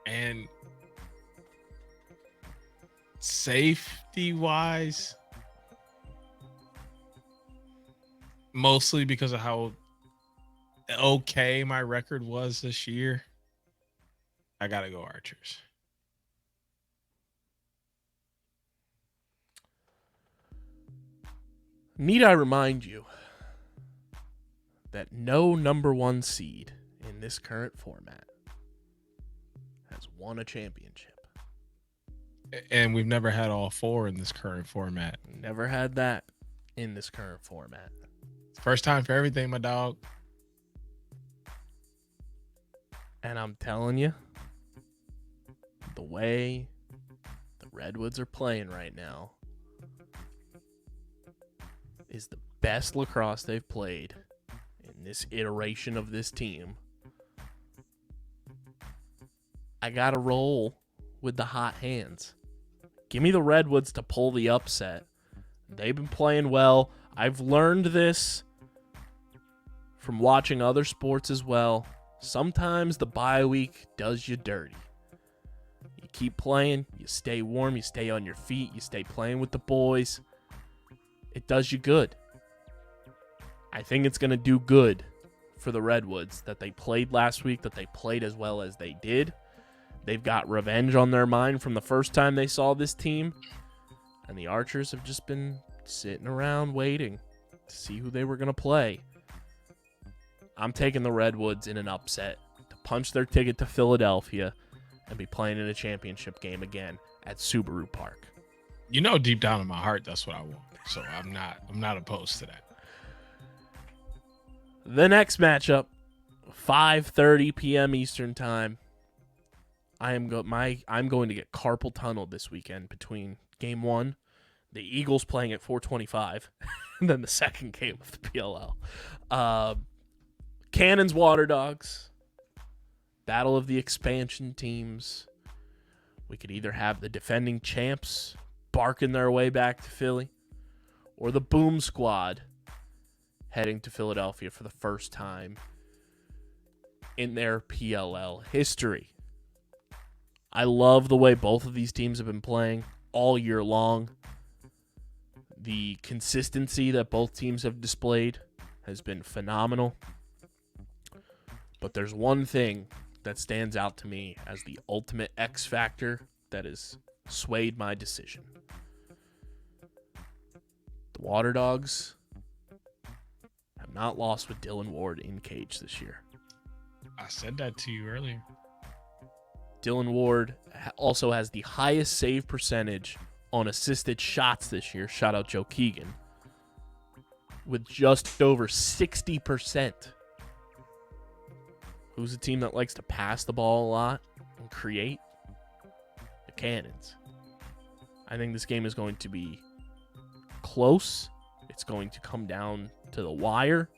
And safety-wise, mostly because of how okay my record was this year, I got to go Archers. Need I remind you that no number 1 seed in this current format has won a championship. And we've never had all 4 in this current format. Never had that in this current format. First time for everything, my dog. And I'm telling you, the way the Redwoods are playing right now is the best lacrosse they've played in this iteration of this team. I got to roll with the hot hands. Give me the Redwoods to pull the upset. They've been playing well. I've learned this from watching other sports as well. Sometimes the bye week does you dirty. You keep playing, you stay warm, you stay on your feet, you stay playing with the boys. It does you good. I think it's going to do good for the Redwoods that they played last week, that they played as well as they did. They've got revenge on their mind from the first time they saw this team. And the Archers have just been sitting around waiting to see who they were going to play. I'm taking the Redwoods in an upset to punch their ticket to Philadelphia and be playing in a championship game again at Subaru Park. You know, deep down in my heart, that's what I want. So I'm not opposed to that. The next matchup, 5:30 p.m. Eastern Time. I'm going to get carpal tunnel this weekend between game 1, the Eagles playing at 4:25, and then the second game of the PLL. Cannons Water Dogs, battle of the expansion teams. We could either have the defending champs barking their way back to Philly, or the Boom Squad heading to Philadelphia for the first time in their PLL history. I love the way both of these teams have been playing all year long. The consistency that both teams have displayed has been phenomenal. But there's one thing that stands out to me as the ultimate X factor that has swayed my decision. The Water Dogs have not lost with Dylan Ward in cage this year. I said that to you earlier. Dylan Ward also has the highest save percentage on assisted shots this year. Shout out Joe Keegan. With just over 60%. Who's a team that likes to pass the ball a lot and create? The Cannons. I think this game is going to be close. It's going to come down to the wire.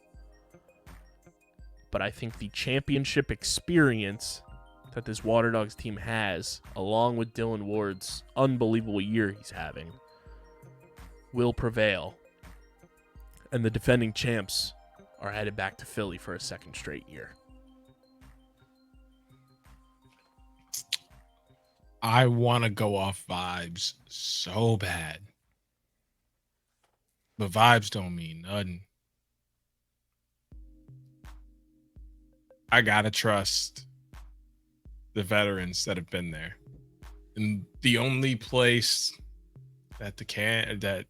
But I think the championship experience that this Water Dogs team has, along with Dylan Ward's unbelievable year he's having, will prevail. And the defending champs are headed back to Philly for a second straight year. I want to go off vibes so bad. But vibes don't mean nothing. I got to trust the veterans that have been there. And the only place that the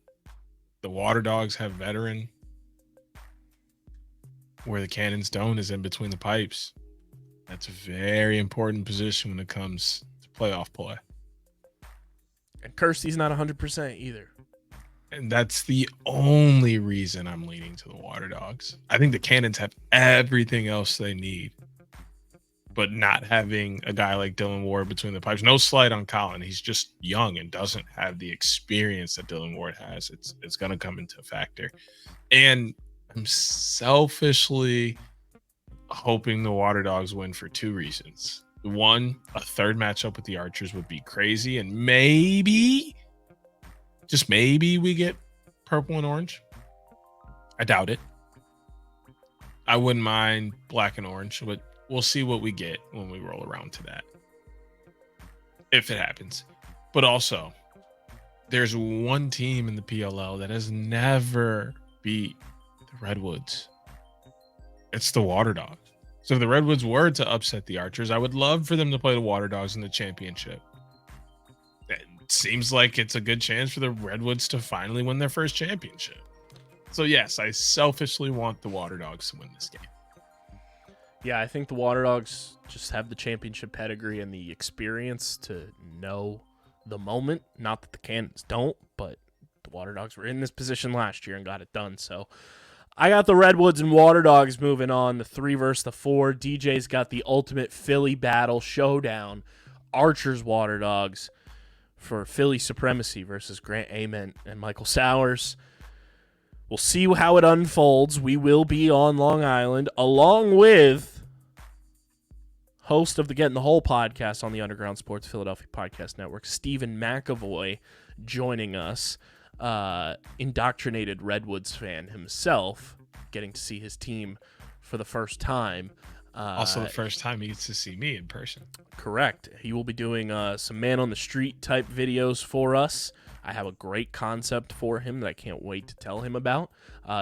Water Dogs have veteran where the Cannons don't is in between the pipes. That's a very important position when it comes to playoff play. And Kirsty's not 100% either. And that's the only reason I'm leaning to the Water Dogs. I think the Cannons have everything else they need, but not having a guy like Dylan Ward between the pipes. No slight on Colin. He's just young and doesn't have the experience that Dylan Ward has. It's going to come into a factor. And I'm selfishly hoping the Water Dogs win for two reasons. One, a third matchup with the Archers would be crazy. And maybe, just maybe, we get purple and orange. I doubt it. I wouldn't mind black and orange, but we'll see what we get when we roll around to that, if it happens. But also, there's one team in the PLL that has never beat the Redwoods. It's the Water Dogs. So if the Redwoods were to upset the Archers, I would love for them to play the Water Dogs in the championship. It seems like it's a good chance for the Redwoods to finally win their first championship. So yes, I selfishly want the Water Dogs to win this game. Yeah, I think the Water Dogs just have the championship pedigree and the experience to know the moment. Not that the Cannons don't, but the Water Dogs were in this position last year and got it done. So I got the Redwoods and Water Dogs moving on, the 3 versus the 4. DJ's got the ultimate Philly battle showdown. Archers Water Dogs for Philly supremacy versus Grant Ament and Michael Sowers. We'll see how it unfolds. We will be on Long Island, along with host of the Get in the Hole podcast on the Underground Sports Philadelphia Podcast Network, Stephen McAvoy, joining us. Indoctrinated Redwoods fan himself, getting to see his team for the first time. Also the first time he gets to see me in person. Correct. He will be doing some man on the street type videos for us. I have a great concept for him that I can't wait to tell him about.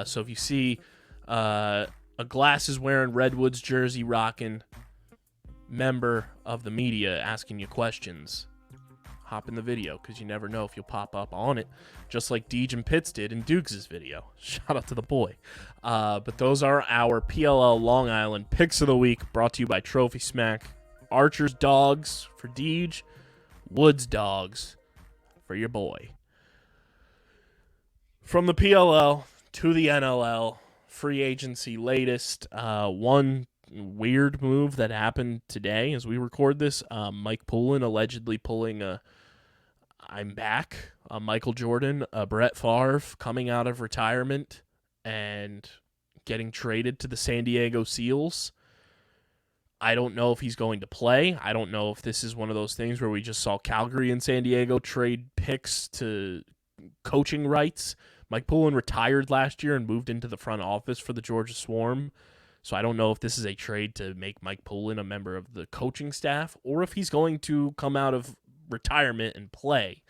So if you see a glasses wearing Redwoods jersey rocking member of the media asking you questions, hop in the video because you never know if you'll pop up on it, just like Deej and Pitts did in Dukes' video. Shout out to the boy. But those are our PLL Long Island picks of the week, brought to you by Trophy Smack. Archers Dogs for Deej, Woods Dogs for your boy. From the PLL to the NLL, free agency latest. One weird move that happened today as we record this. Mike Poulin allegedly pulling a I'm back. Michael Jordan, Brett Favre coming out of retirement and getting traded to the San Diego Seals. I don't know if he's going to play. I don't know if this is one of those things where we just saw Calgary and San Diego trade picks to coaching rights. Mike Poulin retired last year and moved into the front office for the Georgia Swarm. So I don't know if this is a trade to make Mike Poulin a member of the coaching staff or if he's going to come out of retirement and play.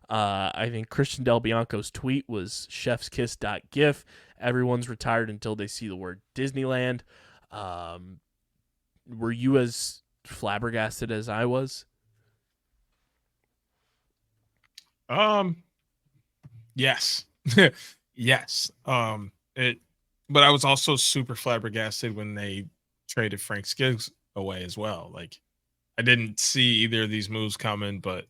I think Christian Del Bianco's tweet was chefskiss.gif. Everyone's retired until they see the word Disneyland. Were you as flabbergasted as I was? Yes. Yes. But I was also super flabbergasted when they traded Frank Skiggs away as well. Like, I didn't see either of these moves coming, but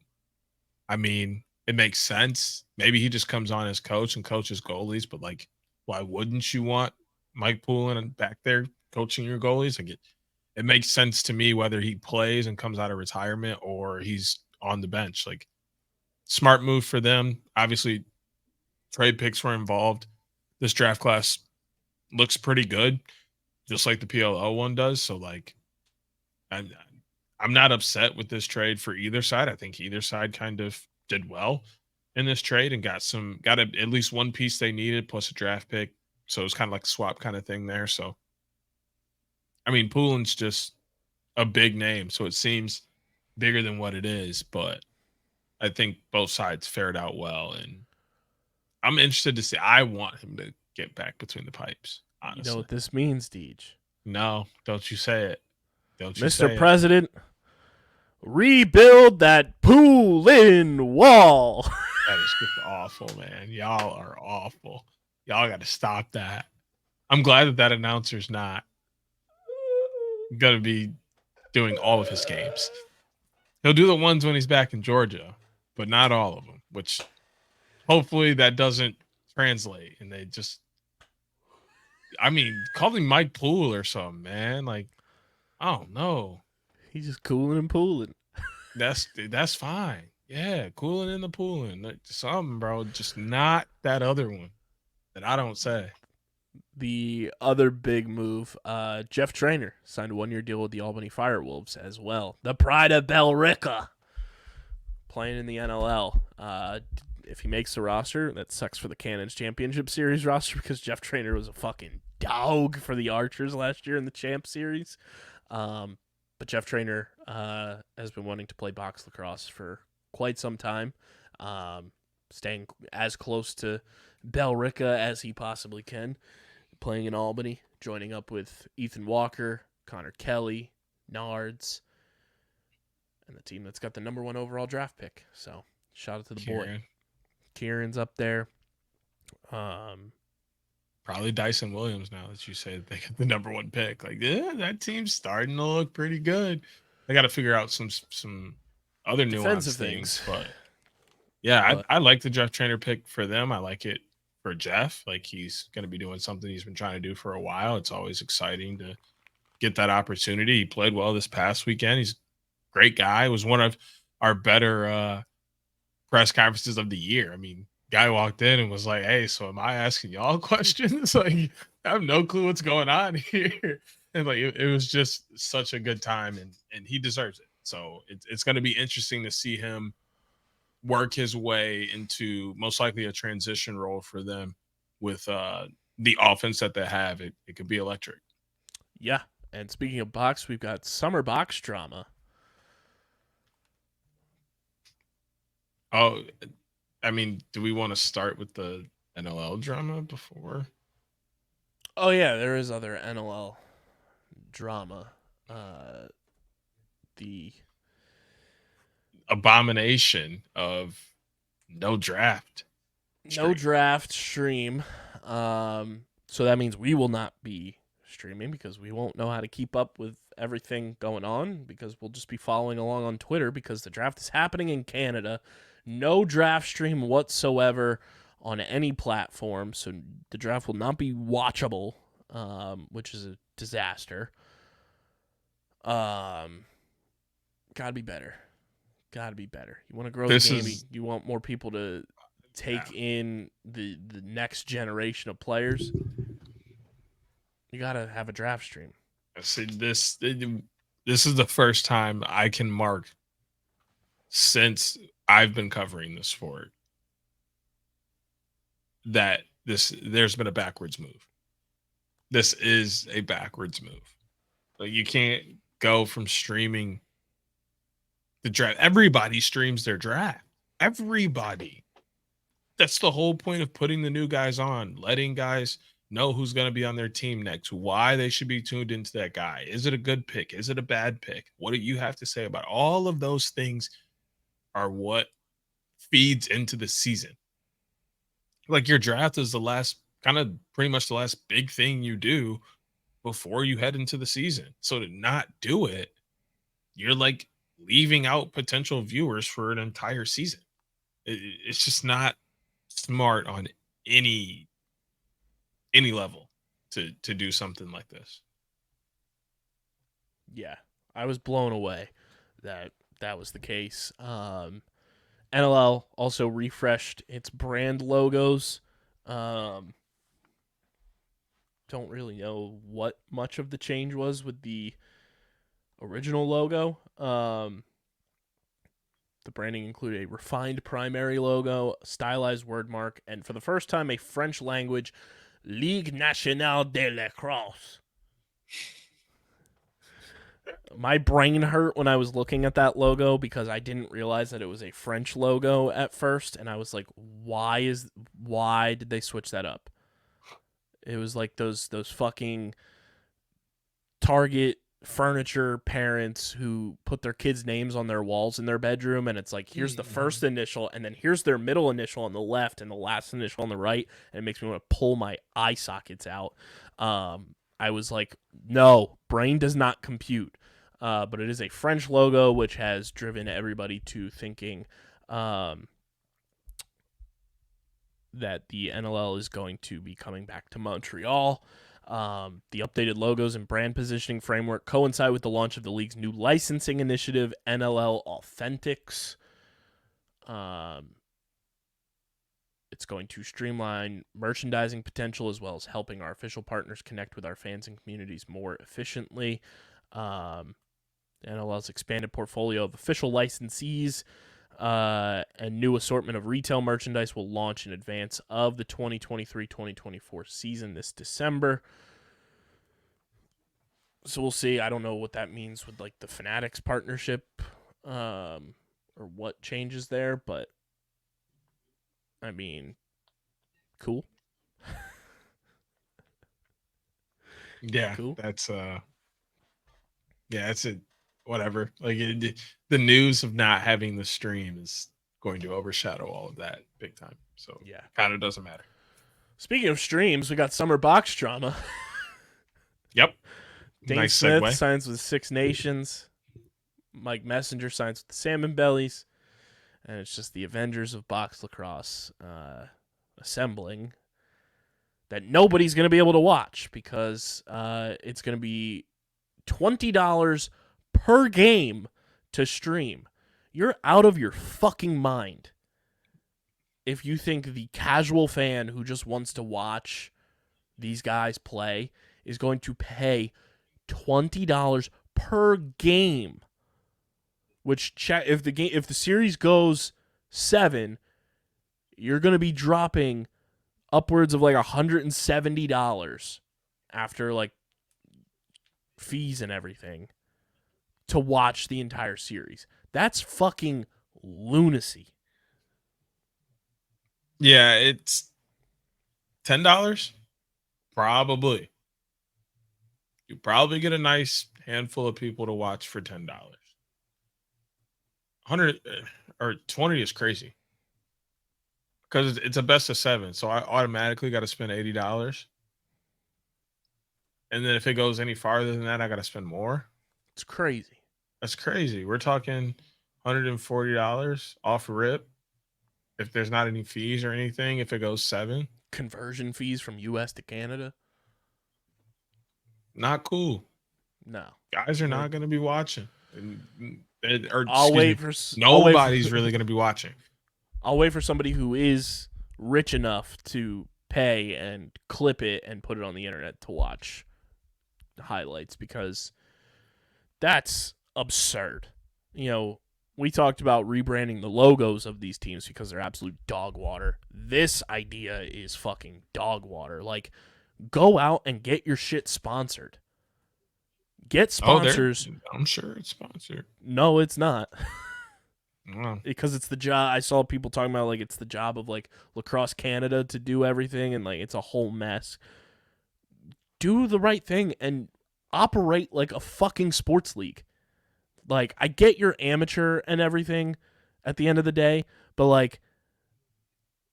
I mean, it makes sense. Maybe he just comes on as coach and coaches goalies, but like, why wouldn't you want Mike Poulin back there coaching your goalies? Like it makes sense to me whether he plays and comes out of retirement or he's on the bench. Like smart move for them. Obviously, trade picks were involved. This draft class looks pretty good, just like the PLL one does. So like, I'm I'm not upset with this trade for either side. I think either side kind of did well in this trade and got at least one piece they needed plus a draft pick. So it was kind of like a swap kind of thing there. So I mean, Poulin's just a big name, so it seems bigger than what it is, but I think both sides fared out well, and I'm interested to see. I want him to get back between the pipes, honestly. You know what this means, Deej? No, don't you say it. Don't you Mr. say President, rebuild that Poulin wall. it. That is just awful, man. Y'all are awful. Y'all got to stop that. I'm glad that announcer's not going to be doing all of his games. He'll do the ones when he's back in Georgia, but not all of them, which hopefully that doesn't translate. And they just, I mean, call him Mike Poole or something, man. Like, I don't know. He's just cooling and pooling. That's fine. Yeah, cooling in the pooling. Like, something, bro. Just not that other one that I don't say. The other big move, Jeff Trainer signed a 1-year deal with the Albany Firewolves as well. The pride of Bellerica, playing in the NLL. If he makes the roster, that sucks for the Cannons Championship Series roster because Jeff Trainer was a fucking dog for the Archers last year in the Champ Series. But Jeff Trainer has been wanting to play box lacrosse for quite some time, staying as close to Bellerica as he possibly can, playing in Albany, joining up with Ethan Walker, Connor Kelly, Nards, and the team that's got the number 1 overall draft pick. So shout out to the boy. Kieran's up there. Probably Dyson Williams now that you say that they got the number 1 pick. Like, yeah, that team's starting to look pretty good. They got to figure out some other nuanced things. But yeah, I like the Jeff Trainer pick for them. I like it for Jeff. Like, he's going to be doing something he's been trying to do for a while. It's always exciting to get that opportunity. He played well this past weekend. He's a great guy. It was one of our better press conferences of the year. I mean, guy walked in and was like, "Hey, so am I asking y'all questions? Like, I have no clue what's going on here." And like, it was just such a good time, and he deserves it. So it's going to be interesting to see him work his way into most likely a transition role for them with the offense that they have. It could be electric. Yeah. And speaking of box, we've got summer box drama. Oh, I mean, do we want to start with the NLL drama before? Oh, yeah, there is other NLL drama. The abomination of no draft stream. So that means we will not be streaming because we won't know how to keep up with everything going on because we'll just be following along on Twitter because the draft is happening in Canada. No draft stream whatsoever on any platform, so the draft will not be watchable, which is a disaster. Gotta be better. You want to grow the game. You want more people to take in the next generation of players. You gotta have a draft stream. See, this is the first time I can mark since I've been covering the sport that there's been a backwards move. This is a backwards move. Like, you can't go from streaming the draft. Everybody streams their draft. Everybody. That's the whole point of putting the new guys on, letting guys know who's going to be on their team next, why they should be tuned into that guy. Is it a good pick? Is it a bad pick? What do you have to say about it? All of those things are what feeds into the season. Like, your draft is the last, kind of pretty much the last big thing you do before you head into the season. So to not do it, you're like leaving out potential viewers for an entire season. It's just not smart on any level to do something like this. Yeah, I was blown away that was the case. NLL also refreshed its brand logos. Don't really know what much of the change was with the original logo. The branding included a refined primary logo, stylized wordmark, and for the first time, a French language Ligue Nationale de Lacrosse. My brain hurt when I was looking at that logo because I didn't realize that it was a French logo at first, and I was like, why did they switch that up? It was like those fucking Target furniture parents who put their kids' names on their walls in their bedroom, and it's like, here's the first initial, and then here's their middle initial on the left and the last initial on the right, and it makes me want to pull my eye sockets out. I was like, no, brain does not compute. But it is a French logo, which has driven everybody to thinking that the NLL is going to be coming back to Montreal. The updated logos and brand positioning framework coincide with the launch of the league's new licensing initiative, NLL Authentics. It's going to streamline merchandising potential as well as helping our official partners connect with our fans and communities more efficiently. NLL's expanded portfolio of official licensees and new assortment of retail merchandise will launch in advance of the 2023-2024 season this December. So we'll see. I don't know what that means with like the Fanatics partnership or what changes there, but I mean, cool. Yeah, Cool. that's it's a whatever. Like the news of not having the stream is going to overshadow all of that big time. So Yeah. kind of doesn't matter. Speaking of streams, we got summer box drama. Yep. Dane Nice Smith segue. signs with Six Nations. Mike Messenger signs with the Salmon Bellies. And it's just the Avengers of box lacrosse assembling that nobody's going to be able to watch because it's going to be $20 per game to stream. You're out of your fucking mind if you think the casual fan who just wants to watch these guys play is going to pay $20 per game. Which if the series goes 7, you're going to be dropping upwards of like $170 after like fees and everything to watch the entire series. That's fucking lunacy. Yeah, it's $10. Probably. You probably get a nice handful of people to watch for $10. 100 or 20 is crazy because it's a best of 7. So I automatically got to spend $80. And then if it goes any farther than that, I got to spend more. It's crazy. That's crazy. We're talking $140 off rip. If there's not any fees or anything, if it goes 7. Conversion fees from US to Canada. Not cool. No. Guys are not going to be watching. Nobody's really going to be watching. I'll wait for somebody who is rich enough to pay and clip it and put it on the internet to watch highlights because that's absurd. You know, we talked about rebranding the logos of these teams because they're absolute dog water. This idea is fucking dog water. Like, go out and get your shit sponsored. Get sponsors. I'm sure it's sponsored. No, it's not. Wow. Because it's the job. I saw people talking about like it's the job of like Lacrosse Canada to do everything, and like it's a whole mess. Do the right thing and operate like a fucking sports league. Like, I get you're amateur and everything at the end of the day, but like,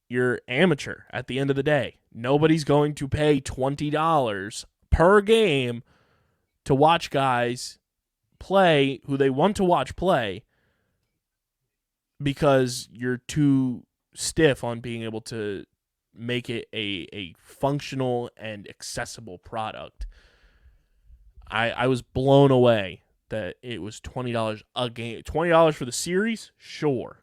you're amateur at the end of the day. Nobody's going to pay $20 per game to watch guys play, who they want to watch play, because you're too stiff on being able to make it a functional and accessible product. I was blown away that it was $20 a game. $20 for the series? Sure.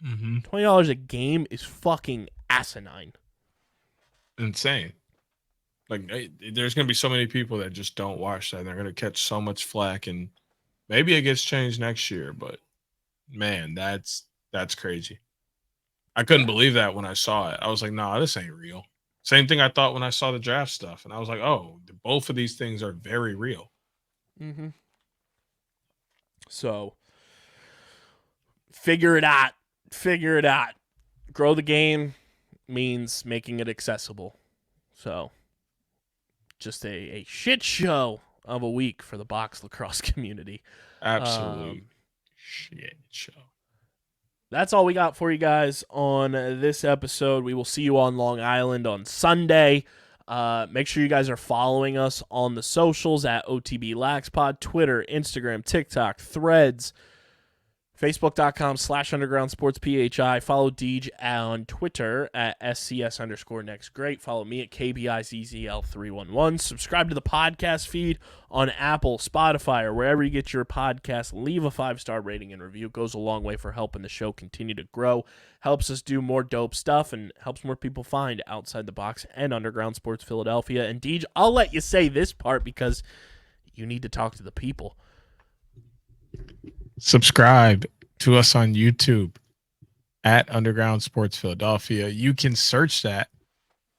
$20 a game is fucking asinine. Insane. Like, there's going to be so many people that just don't watch that, and they're going to catch so much flack, and maybe it gets changed next year, but man, that's crazy. I couldn't believe that when I saw it. I was like, nah, this ain't real. Same thing I thought when I saw the draft stuff, and I was like, oh, both of these things are very real. Mm-hmm. So, figure it out. Figure it out. Grow the game means making it accessible. So, just a shit show of a week for the box lacrosse community. Absolute shit show. That's all we got for you guys on this episode. We will see you on Long Island on Sunday. Make sure you guys are following us on the socials at OTB LaxPod, Twitter, Instagram, TikTok, Threads, Facebook.com/UndergroundSportsPHI. Follow Deej on Twitter at SCS_NextGreat. Follow me at KBIZZL311. Subscribe to the podcast feed on Apple, Spotify, or wherever you get your podcast. Leave a 5-star rating and review. It goes a long way for helping the show continue to grow. Helps us do more dope stuff and helps more people find Outside the Box and Underground Sports Philadelphia. And Deej, I'll let you say this part because you need to talk to the people. Subscribe to us on YouTube at Underground Sports Philadelphia. You can search that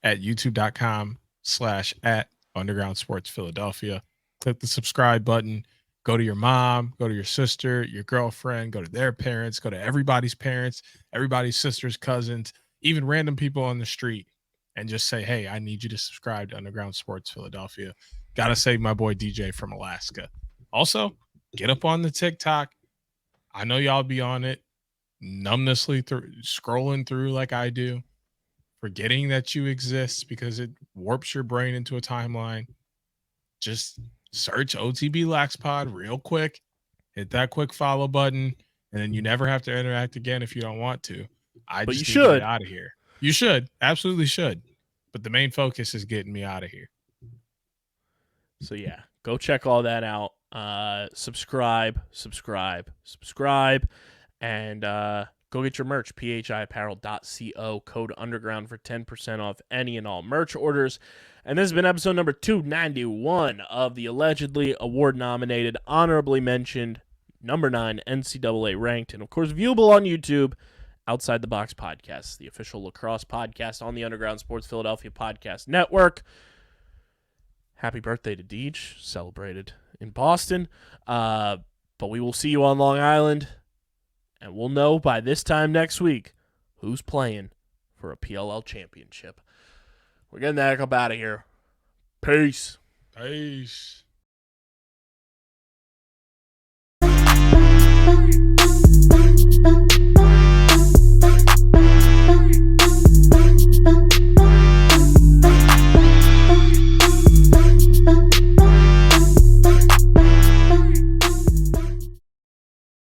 at youtube.com/@Underground Sports Philadelphia. Click the subscribe button. Go to your mom, go to your sister, your girlfriend, go to their parents, go to everybody's parents, everybody's sisters, cousins, even random people on the street, and just say, hey, I need you to subscribe to Underground Sports Philadelphia. Gotta save my boy DJ from Alaska. Also, get up on the TikTok. I know y'all be on it, numbnessly scrolling through like I do, forgetting that you exist because it warps your brain into a timeline. Just search OTB LaxPod real quick, hit that quick follow button, and then you never have to interact again if you don't want to. But just you should get out of here. You should, absolutely should. But the main focus is getting me out of here. So yeah, go check all that out. Subscribe, and go get your merch, phiapparel.co, code underground for 10% off any and all merch orders. And this has been episode number 291 of the allegedly award-nominated, honorably mentioned, number 9 NCAA ranked, and of course viewable on YouTube, Outside the Box Podcast, the official lacrosse podcast on the Underground Sports Philadelphia Podcast Network. Happy birthday to Deej, celebrated in Boston. But we will see you on Long Island, and we'll know by this time next week who's playing for a PLL championship. We're getting the heck up out of here. Peace. Peace.